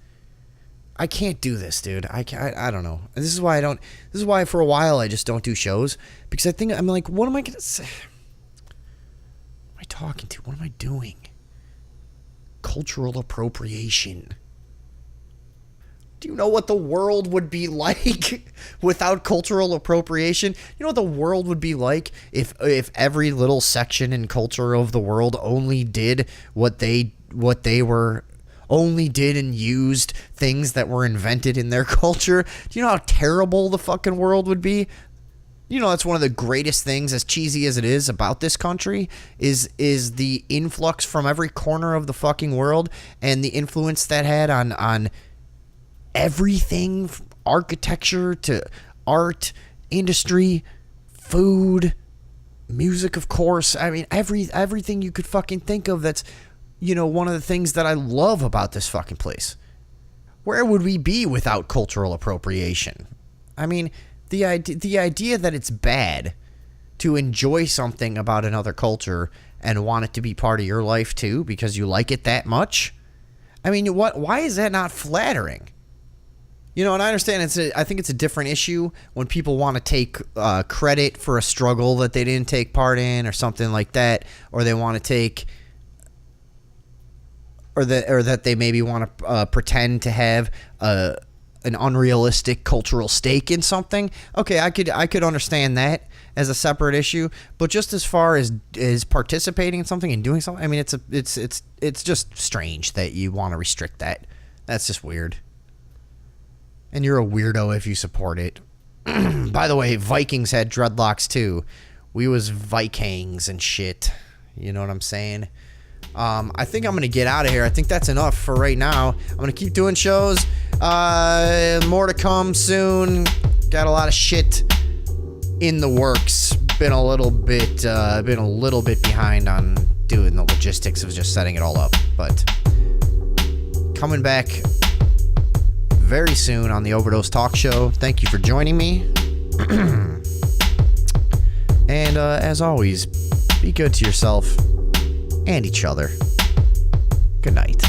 I can't do this, dude. I don't know. This is why for a while I just don't do shows, because I'm like, what am I going to say? What am I talking to? What am I doing? Cultural appropriation. Do you know what the world would be like without cultural appropriation? You know what the world would be like if every little section and culture of the world only did what they were, only did and used things that were invented in their culture? Do you know how terrible the fucking world would be? That's one of the greatest things, as cheesy as it is, about this country is the influx from every corner of the fucking world and the influence that had on everything, from architecture to art, industry, food, music, of course. I mean, everything you could fucking think of. That's, one of the things that I love about this fucking place. Where would we be without cultural appropriation? I mean, the idea that it's bad to enjoy something about another culture and want it to be part of your life too because you like it that much. I mean, why is that not flattering? You know, and I understand I think it's a different issue when people want to take credit for a struggle that they didn't take part in or something like that, or they want to take, or that they maybe want to pretend to have an unrealistic cultural stake in something. Okay, I could understand that as a separate issue, but just as far as participating in something and doing something, I mean, it's just strange that you want to restrict that. That's just weird. And you're a weirdo if you support it. By the way, Vikings had dreadlocks too. We was Vikings and shit. You know what I'm saying? I think I'm going to get out of here. I think that's enough for right now. I'm going to keep doing shows. More to come soon. Got a lot of shit in the works. Been a little bit behind on doing the logistics of just setting it all up. But coming back very soon on the Overdose Talk Show. Thank you for joining me. And as always, be good to yourself and each other. Good night.